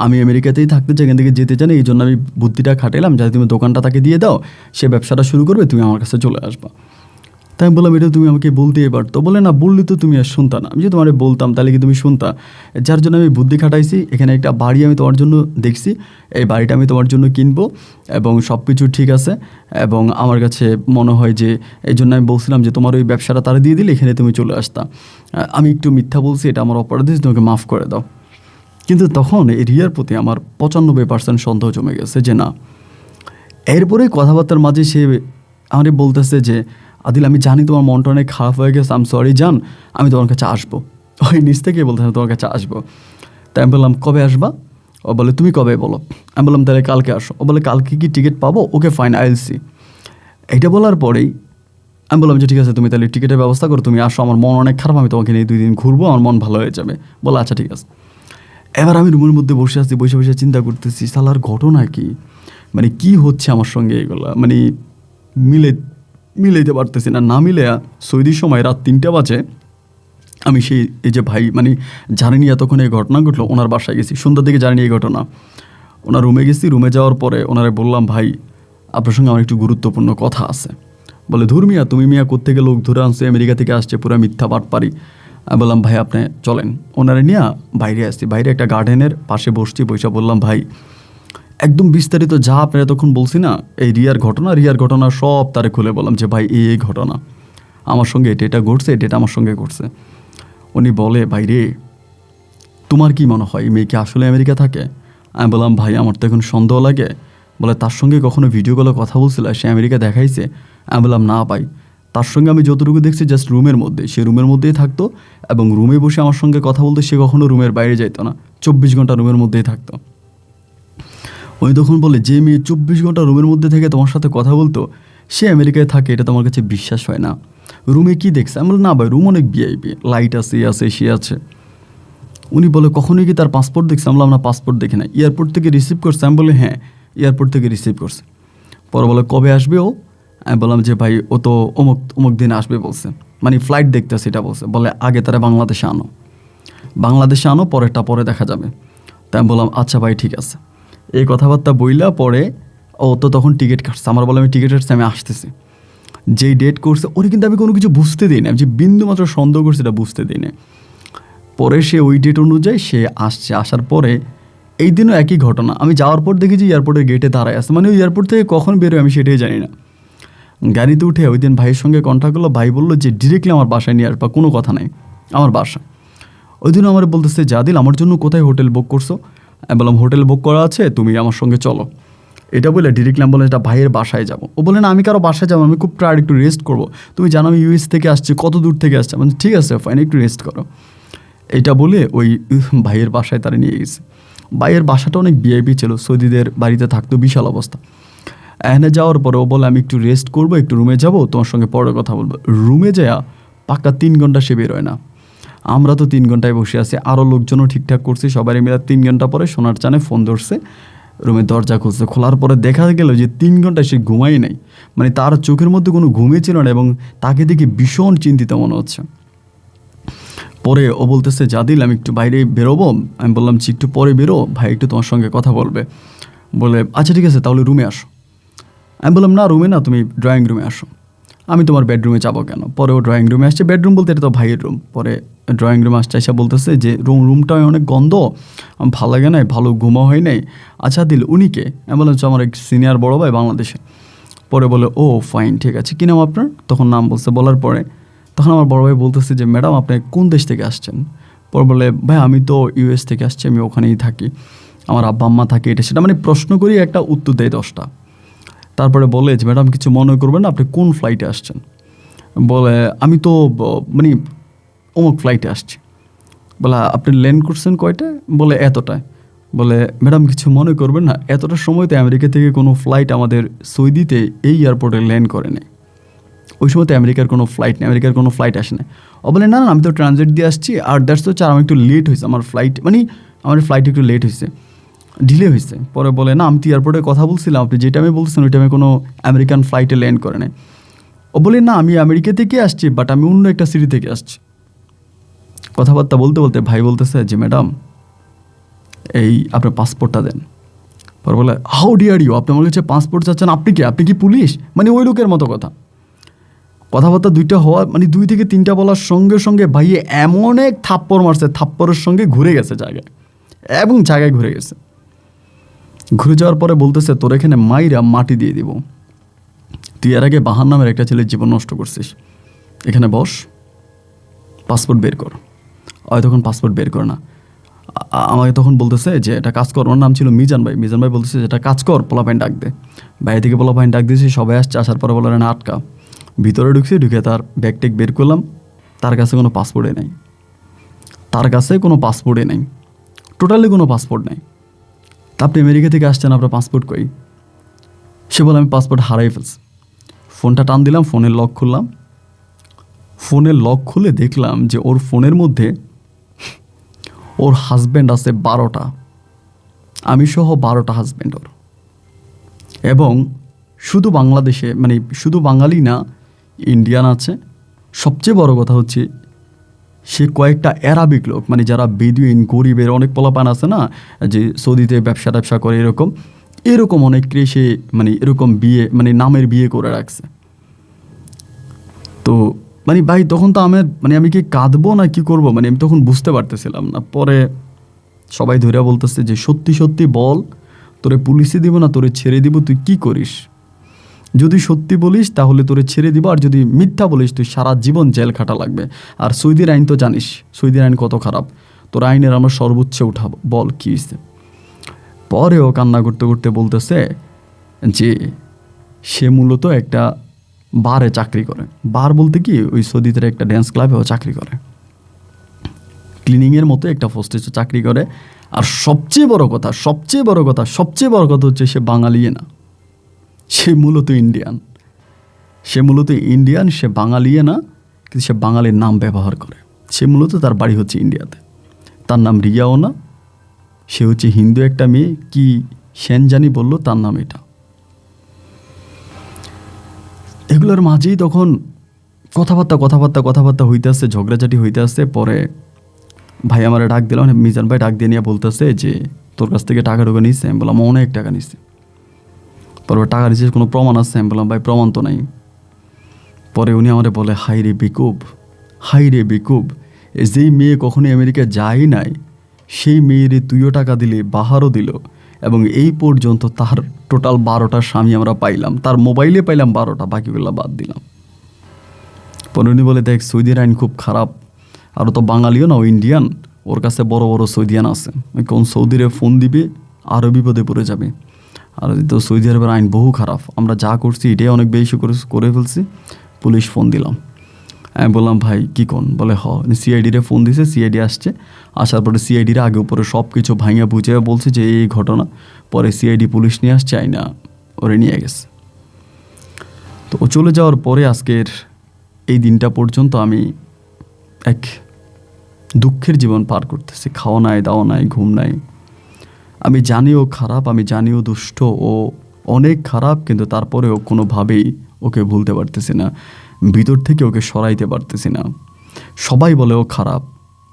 আমি আমেরিকাতেই থাকতে চাই, এখান থেকে যেতে চাই না। এই জন্য আমি বুদ্ধিটা খাটালাম যাতে তুমি দোকানটা তাকে দিয়ে দাও, সে ব্যবসাটা শুরু করবে, তুমি আমার কাছে চলে আসবা। তাই আমি বললাম এটা তুমি আমাকে বলতেই পারতো। বলে না, বললি তো তুমি আর শুনতা না। আমি যদি তোমার বলতাম তাহলে কি তুমি শুনতা? যার জন্য আমি বুদ্ধি খাটাইছি, এখানে একটা বাড়ি আমি তোমার জন্য দেখছি, এই বাড়িটা আমি তোমার জন্য কিনবো এবং সব কিছু ঠিক আছে। এবং আমার কাছে মনে হয় যে এই জন্য আমি বলছিলাম যে তোমার ওই ব্যবসাটা তারা দিয়ে দিলে এখানে তুমি চলে আসতা। আমি একটু মিথ্যা বলছি, এটা আমার অপরাধ, তোমাকে মাফ করে দাও। কিন্তু তখন এই রিয়ার প্রতি আমার 95% সন্দেহ জমে গেছে যে না। এরপরে কথাবার্তার মাঝে সে আমারে বলতেছে যে আদিল, আমি জানি তোমার মনটা অনেক খারাপ হয়ে গেছে, আম সরি জান, আমি তোমার কাছে আসবো। ওই নিচ থেকে বলতেছে তোমার কাছে আসবো। তাই আমি বললাম কবে আসবা? ও বলে তুমি কবে বলো। আমি বললাম তাহলে কালকে আসো। ও বলে কালকে কি টিকিট পাবো? ওকে ফাইন, আইল সি। এইটা বলার পরেই আমি বললাম যে ঠিক আছে, তুমি তাহলে টিকিটের ব্যবস্থা করো, তুমি আসো, আমার মন অনেক খারাপ, আমি তোমাকে নিয়ে 2 দিন ঘুরবো, আমার মন ভালো হয়ে যাবে। বলে আচ্ছা ঠিক আছে। এবার আমি রুমের মধ্যে বসে আছি, বসে বসে চিন্তা করতেছি শালার ঘটনা কি, মানে কি হচ্ছে আমার সঙ্গে এগুলো, মানে মিলাইতে পারতেছি না। না মিলে সৌদির সময় রাত 3টা বাজে, আমি সেই এই যে ভাই মানে জানেনি এতক্ষণ এই ঘটনা ঘটলো, ওনার বাসায় গেছি সন্ধ্যার দিকে, জানেনি এই ঘটনা। ওনার রুমে গেছি, রুমে যাওয়ার পরে ওনারে বললাম ভাই আপনার সঙ্গে আমার একটু গুরুত্বপূর্ণ কথা আছে। বলে ধুর মিয়া, তুমি মিয়া কোত্থেকে লোক ধরে আনছো, আমেরিকা থেকে আসছে, পুরো মিথ্যা বাটপারি। আমি বললাম ভাই আপনি চলেন, ওনারে নিয়ে বাইরে আসছি, বাইরে একটা গার্ডেনের পাশে বসছি, বৈশা বললাম ভাই একদম বিস্তারিত যা আপনার এতক্ষণ বলছি না, এই রিয়ার ঘটনা সব তারে খুলে বললাম যে ভাই এই ঘটনা আমার সঙ্গে, এটা ঘটছে, এটা আমার সঙ্গে ঘটছে। উনি বলে ভাই রে, তোমার কি মনে হয় এই মেয়ে কি আসলে আমেরিকা থাকে? আমি বললাম ভাই আমার তো এখন সন্দেহ লাগে। বলে তার সঙ্গে কখনো ভিডিও কলে কথা বলছিল, সে আমেরিকা দেখাইছে? আমি বললাম না ভাই, তার সঙ্গে আমি যতটুকু দেখছি জাস্ট রুমের মধ্যে, সে রুমের মধ্যেই থাকতো এবং রুমে বসে আমার সঙ্গে কথা বলতো, সে কখনো রুমের বাইরে যাইতো না, 24 ঘন্টা রুমের মধ্যেই থাকতো। উনি তখন বলে যে মেয়ে 24 ঘন্টা রুমের মধ্যে থেকে তোমার সাথে কথা বলতো সে আমেরিকায় থাকে, এটা তোমার কাছে বিশ্বাস হয় না? রুমে কি দেখছে? আমি বললাম না ভাই, রুম অনেক ভিআইপি, লাইট আছে, সে আছে। উনি বলে কখনোই কি তার পাসপোর্ট দেখছে? আমি বললাম না, পাসপোর্ট দেখে না। এয়ারপোর্ট থেকে রিসিভ করছে? আমি বলি হ্যাঁ, এয়ারপোর্ট থেকে রিসিভ করছে। পরে বলে কবে আসবে ও? আমি বললাম যে ভাই ও তো অমুক অমুক দিন আসবে বলছে, মানে ফ্লাইট দেখতে সেটা বলছে। বলে আগে তারা বাংলাদেশে আনো, পরেরটা পরে দেখা যাবে। তাই আমি বললাম আচ্ছা ভাই ঠিক আছে। এই কথাবার্তা বইলা পরে ও তো তখন টিকিট কাটছে, আমার বলে আমি টিকিট কাটছি, আমি আসতেছি। যেই ডেট করছে ওরে কিন্তু আমি কোনো কিছু বুঝতে দিই না, আমি যে বিন্দু মাত্র সন্দেহ করছি এটা বুঝতে দিই না। পরে সে ওই ডেট অনুযায়ী সে আসছে, আসার পরে এই দিনও একই ঘটনা। আমি যাওয়ার পর দেখি যে এয়ারপোর্টের গেটে দাঁড়ায় আছে, মানে ওই এয়ারপোর্ট থেকে কখন বেরোয় আমি সেটাই জানি না। গাড়িতে উঠে ওই দিন ভাইয়ের সঙ্গে কন্ট্যাক্ট করলো, ভাই বললো যে ডিরেক্টলি আমার বাসায় নিয়ে আসবা, কোনো কথা নাই, আমার বাসা। ওই দিনও আমার বলতেছে জাদিল আমার জন্য কোথায় হোটেল বুক করছো? আমি বললাম হোটেল বুক করা আছে, তুমি আমার সঙ্গে চলো। এটা বলে ডিরেক্টলি আমি বললাম এটা ভাইয়ের বাসায় যাবো। ও বলে না আমি কারো বাসায় যাবো, আমি খুব টায়ার্ড, একটু রেস্ট করবো, তুমি জানো আমি ইউএস থেকে আসছি, কত দূর থেকে আসছে। মানে ঠিক আছে ফাইন, একটু রেস্ট করো। এটা বলে ওই ভাইয়ের বাসায় তারা নিয়ে গেছে। ভাইয়ের বাসাটা অনেক ভিআইপি ছিল, সৌদিদের বাড়িতে থাকতো, বিশাল অবস্থা। এখানে যাওয়ার পরে ও বলে আমি একটু রেস্ট করবো, একটু রুমে যাবো, তোমার সঙ্গে পরে কথা বলবো। রুমে যাওয়া পাক্কা 3 ঘন্টা সে বেরোয় না। আমরা তো 3 ঘন্টায় বসে আছি, আরও লোকজনও ঠিকঠাক করছি, সবাই মিলে 3 ঘন্টা পরে সোনার চানে ফোন ধরছে, রুমের দরজা খুলছে। খোলার পরে দেখা গেল যে 3 ঘন্টায় সে ঘুমাই নাই, মানে তার চোখের মধ্যে কোনো ঘুমিয়ে ছিল না এবং তাকে দেখে ভীষণ চিন্তিত মনে হচ্ছে। পরে ও বলতেছে জাদিল আমি একটু বাইরে বেরোবো। আমি বললাম যে একটু পরে বেরো, ভাই একটু তোমার সঙ্গে কথা বলবে। বলে আচ্ছা ঠিক আছে তাহলে রুমে আসো। আমি বললাম না রুমে না, তুমি ড্রয়িং রুমে আসো। আমি তোমার বেডরুমে যাবো কেন? পরে ও ড্রয়িং রুমে আসছে, বেডরুম বলতে এটা তো ভাইয়ের রুম। পরে ড্রয়িং রুমে আসছে, এসে বলতেছে যে রুমটা অনেক গন্ধ, আমার ভালো লাগে নাই, ভালো ঘুমা হয় নাই। আচ্ছা দিল, উনি কে? আমি বললাম হচ্ছে আমার এক সিনিয়র বড় ভাই বাংলাদেশে। পরে বলে ও ফাইন, ঠিক আছে, কী নাম আপনার? তখন নাম বলছে, বলার পরে তখন আমার বড় ভাই বলতেছে যে ম্যাডাম আপনি কোন দেশ থেকে আসছেন? পরে বলে ভাই আমি তো ইউএস থেকে আসছি, আমি ওখানেই থাকি, আমার আব্বা আম্মা থাকে, এটা সেটা মানে প্রশ্ন করি, একটা উত্তর দেয় 10টা। তারপরে বলে যে ম্যাডাম কিছু মনে করবেন না, আপনি কোন ফ্লাইটে আসছেন? বলে আমি তো মানে অমুক ফ্লাইটে আসছি। বলে আপনি ল্যান্ড করছেন কয়টায়? বলে এতটায়। বলে ম্যাডাম কিছু মনে করবেন না, এতটা সময় তো আমেরিকা থেকে কোনো ফ্লাইট আমাদের সৌদিতে এই এয়ারপোর্টে ল্যান্ড করে নেই। ওই সময় তো আমেরিকার কোনো ফ্লাইট নেই, আমেরিকার কোনো ফ্লাইট আসে না। ও বলে না না, আমি তো ট্রানজিট দিয়ে আসছি, আর দ্যাটস হচ্ছে, আর আমার একটু লেট হয়েছে, আমার ফ্লাইট মানে আমার ফ্লাইট একটু লেট হয়েছে, ডিলে হয়েছে। পরে বলে না আমি তো এয়ারপোর্টে কথা বলছিলাম, আপনি যে টাইমে বলছেন ওই টাইমে কোনো আমেরিকান ফ্লাইটে ল্যান্ড করে নেই। ও বলে না আমি আমেরিকা থেকে আসছি, বাট আমি অন্য একটা সিটি থেকে আসছি। কথাবার্তা বলতে বলতে ভাই বলতেছে যে ম্যাডাম এই আপনার পাসপোর্টটা দেন। পরে বলে হাউ ডিয়ার ইউ, আপনি আমার কাছে পাসপোর্ট চাচ্ছেন? আপনি কি, আপনি কি পুলিশ? মানে ওই লোকের মতো কথা। কথাবার্তা দুইটা হওয়া মানে 2 থেকে 3টা বলার সঙ্গে সঙ্গে ভাইয়ে এমন এক থাপ্পড় মারছে, থাপ্পড়ের সঙ্গে ঘুরে গেছে জায়গায়, এবং জায়গায় ঘুরে গেছে। ঘুরে যাওয়ার পরে বলতেছে তোর এখানে মাইরা মাটি দিয়ে দিব, তুই এর আগে বাহার নামের একটা ছেলের জীবন নষ্ট করছিস, এখানে বস, পাসপোর্ট বের কর। তখন পাসপোর্ট বের করে না, আমাকে তখন বলতেছে যে এটা কাজ কর, ওর নাম ছিল মিজান ভাই। মিজান ভাই বলতেছে যে এটা কাজ কর, পোলাপাইন ডাক দে। বাইরে থেকে পোলাপাইন ডাক দিয়েছি, সবাই আসছে, আসার পরে বলে না আটকা। ভিতরে ঢুকছি, ঢুকে তার ব্যাগ ট্যাগ বের করলাম, তার কাছে কোনো পাসপোর্টে নেই, তার কাছে কোনো পাসপোর্টে নেই, টোটালি কোনো পাসপোর্ট নেই। তা আপনি আমেরিকা থেকে আসছেন, আপনার পাসপোর্ট কই? সে বলে আমি পাসপোর্ট হারাই ফেলছি। ফোনটা টান দিলাম, ফোনের লক খুললাম, ফোনের লক খুলে দেখলাম যে ওর ফোনের মধ্যে ওর হাজব্যান্ড আছে 12টা, আমি সহ 12টা হাজব্যান্ড ওর। এবং শুধু বাংলাদেশে মানে শুধু বাঙালি না, ইন্ডিয়ান আছে। সবচেয়ে বড় কথা হচ্ছে সে কয়েকটা অ্যারাবিক লোক, মানে যারা বেদুইন গরিবের অনেক পোলাপান আছে না, যে সৌদিতে ব্যবসা ট্যাবসা করে, এরকম এরকম অনেককে সে মানে এরকম বিয়ে মানে নামের বিয়ে করে রাখছে। তো মানে ভাই তখন তো আমার মানে আমি কি কাঁদবো না কি করব, মানে আমি তখন বুঝতে পারতেছিলাম না। পরে সবাই ধরে বলতেছে যে সত্যি সত্যি বল, তোরে পুলিশে দিব না তোরে ছেড়ে দিব, তুই কি করিস? যদি সত্যি বলিস তাহলে তোরে ছেড়ে দিব, আর যদি মিথ্যা বলিস তুই সারা জীবন জেল খাটা লাগবে। আর সৌদির আইন তো জানিস, সৌদির আইন কত খারাপ, তোর আইনের আমরা সর্বোচ্চে উঠাবো, বল কী হয়েছে? পরেও কান্না করতে করতে বলতেছে যে সে মূলত একটা বারে চাকরি করে। বার বলতে কি, ওই সৌদিতে একটা ড্যান্স ক্লাবে ও চাকরি করে, ক্লিনিংয়ের মতো একটা পোস্টে চাকরি করে। আর সবচেয়ে বড় কথা, সবচেয়ে বড় কথা, সবচেয়ে বড় কথা হচ্ছে সে বাঙালিয়ে না, সে মূলত ইন্ডিয়ান। সে মূলত ইন্ডিয়ান, সে বাঙালিয়ে না, কিন্তু সে বাঙালির নাম ব্যবহার করে। সে মূলত তার বাড়ি হচ্ছে ইন্ডিয়াতে, তার নাম রিয়াও না, সে হচ্ছে হিন্দু একটা মেয়ে, কি সেন জানি বললো তার নাম এটা। এগুলোর মাঝেই তখন কথাবার্তা কথাবার্তা কথাবার্তা হইতে আসছে, ঝগড়াঝাটি হইতে আসছে। পরে ভাই আমার ডাক দিলাম, মিজান ভাই ডাক দিয়ে নিয়ে বলতেছে যে তোর কাছ থেকে টাকা ঢুকে নিচ্ছে? আমি বললাম অনেক টাকা নিচ্ছে। পরে টাকা নিচ্ছে, কোনো প্রমাণ আছে? আমি বললাম ভাই প্রমাণ তো নাই। পরে উনি আমারে বলে হাই রে বিকুব, হাই রে বিকুব, যেই মেয়ে কখনোই আমেরিকা যায় নাই সেই মেয়েরে তুইও টাকা দিলে, বাহারও দিল, এবং এই পর্যন্ত তার টোটাল 12টা স্বামী আমরা পাইলাম, তার মোবাইলে পাইলাম 12টা, বাকিগুলো বাদ দিলাম। পরে উনি বলে দেখ সৌদির আইন খুব খারাপ, আরও তো বাঙালিও না, ও ইন্ডিয়ান, ওর কাছে বড় বড় সৌদিয়ান আছে, কোন সৌদিরে ফোন দিবে আরও বিপদে পড়ে যাবে। আর তো সৌদি আরবের আইন বহু খারাপ, আমরা যা করছি এটাই অনেক বেশি করে ফেলছি, পুলিশ ফোন দিলাম। আমি বললাম ভাই কী কোন? বলে সিআইডিরে ফোন দিছে, সিআইডি আসছে, আসার পরে সিআইডির আগে উপরে সব কিছু ভাঙিয়ে বুঝে বলছে যে এই ঘটনা। পরে সিআইডি পুলিশ নিয়ে আসছে, আইনা ওরে নিয়ে গেছে। তো ও চলে যাওয়ার পরে আজকের এই দিনটা পর্যন্ত আমি এক দুঃখের জীবন পার করতেছি, খাওয়া নাই, দাওয়া নাই, ঘুম নাই। আমি জানিও খারাপ, আমি জানিও দুষ্ট, ও অনেক খারাপ, কিন্তু তারপরেও কোনোভাবেই ওকে ভুলতে পারতেছি না, ভিতর থেকে ওকে সরাইতে পারতেছি না। সবাই বলে ও খারাপ,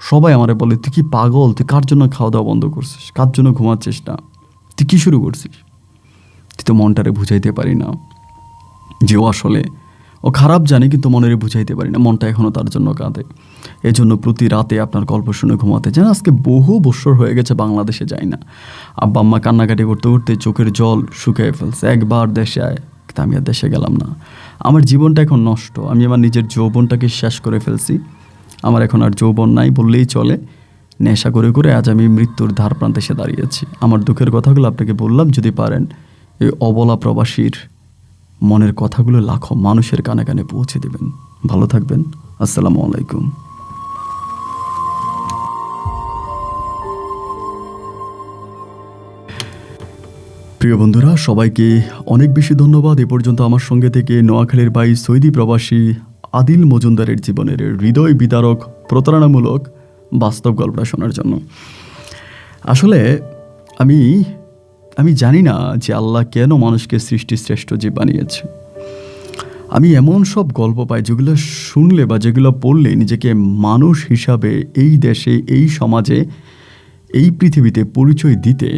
সবাই আমারে বলে তুই কি পাগল, তুই কার জন্য খাওয়া দাওয়া বন্ধ করছিস, কার জন্য ঘুমাচ্ছিস না, তুই কী শুরু করছিস? তুই তো মনটারে বুঝাইতে পারি না যে ও আসলে ও খারাপ জানি, কিন্তু মনের বুঝাইতে পারি না, মনটা এখনও তার জন্য কাঁদে। এজন্য প্রতি রাতে আপনার গল্প শুনে ঘুমাতে যেন আজকে বহু বছর হয়ে গেছে বাংলাদেশে যাই না। আব্বা আম্মা কান্নাকাটি করতে করতে চোখের জল শুকিয়ে ফেলছে, একবার দেশে আয়, কিন্তু আমি আর দেশে গেলাম না। আমার জীবনটা এখন নষ্ট, আমি আমার নিজের যৌবনটাকে শেষ করে ফেলছি। আমার এখন আর যৌবন নাই বললেই চলে। নেশা করে করে আজ আমি মৃত্যুর ধার প্রান্তে এসে দাঁড়িয়েছি। আমার দুঃখের কথাগুলো আপনাকে বললাম, যদি পারেন এই অবলা প্রবাসীর মনের কথাগুলো লাখো মানুষের কানে কানে পৌঁছে দেবেন। ভালো থাকবেন। আসসালামু আলাইকুম। প্রিয় বন্ধুরা, সবাইকে অনেক বেশি ধন্যবাদ এ পর্যন্ত আমার সঙ্গে থেকে নোয়াখালীর ভাই সৌদি প্রবাসী আদিল মজুমদারের জীবনের হৃদয় বিদারক প্রতারণামূলক বাস্তব গল্পটা শোনার জন্য। আসলে আমি জানি না যে আল্লাহ কেন মানুষকে সৃষ্টি শ্রেষ্ঠ জীব বানিয়েছে। আমি এমন সব গল্প পাই যেগুলো শুনলে বা যেগুলো পড়লে নিজেকে মানুষ হিসাবে এই দেশে, এই সমাজে, এই পৃথিবীতে পরিচয় দিতে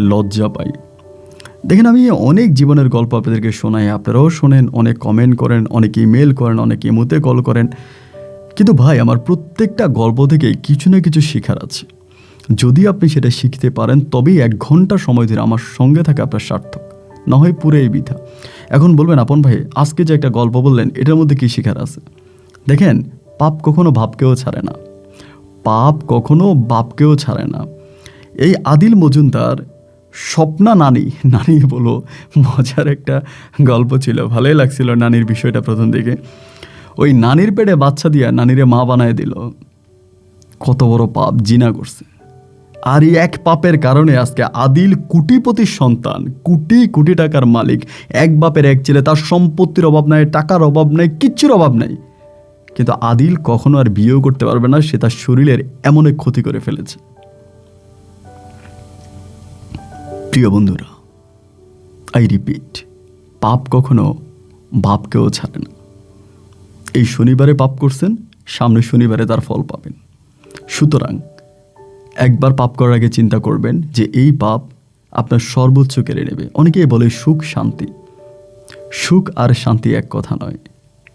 লজ্জা পাই। দেখেন, আমি অনেক জীবনের গল্প আপনাদেরকে শোনাই, আপনারাও শোনেন, অনেক কমেন্ট করেন, অনেক ইমেল করেন, অনেক ইমোতে কল করেন, কিন্তু ভাই আমার প্রত্যেকটা গল্প থেকেই কিছু না কিছু শেখার আছে। যদি আপনি সেটা শিখতে পারেন তবেই 1 ঘন্টা সময় ধরে আমার সঙ্গে থাকে আপনার সার্থক, না হয় পুরোই বৃথা। এখন বলবেন, আপন ভাই আজকে যে একটা গল্প বললেন এটার মধ্যে কী শেখার আছে? দেখেন, পাপ কখনো ভাবকেও ছাড়ে না, পাপ কখনো বাপকেও ছাড়ে না। এই আদিল মজুমদার স্বপ্না নানি বলো, মজার একটা গল্প ছিল, ভালোই লাগছিল নানির বিষয়টা প্রথম দিকে। ওই নানির পেটে বাচ্চা দিয়া নানিরে মা বানায় দিল। কত বড় পাপ, জিনা করছে। আর এই এক পাপের কারণে আজকে আদিল কোটিপতির সন্তান, কোটি কোটি টাকার মালিক, এক বাপের এক ছেলে, তার সম্পত্তির অভাব নাই, টাকার অভাব নাই, কিচ্ছুর অভাব নাই। কিন্তু আদিল কখনো আর বিয়েও করতে পারবে না, সে তার শরীরের এমন এক ক্ষতি করে ফেলেছে। প্রিয় বন্ধুরা, আই রিপিট, পাপ কখনো বাপকেও ছাড়ে না। এই শনিবারে পাপ করছেন, সামনের শনিবারে তার ফল পাবেন। সুতরাং একবার পাপ করার আগে চিন্তা করবেন যে এই পাপ আপনার সর্বোচ্চ কেড়ে নেবে। অনেকেই বলে সুখ শান্তি, সুখ আর শান্তি এক কথা নয়,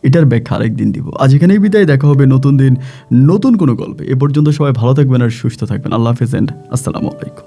এটার ব্যাখ্যা আরেকদিন দিব। আজ এখানেই বিদায়, দেখা হবে নতুন দিন নতুন কোনো গল্পে। এ পর্যন্ত সবাই ভালো থাকবেন আর সুস্থ থাকবেন। আল্লাহ হাফেজ এন্ড আসসালামু আলাইকুম।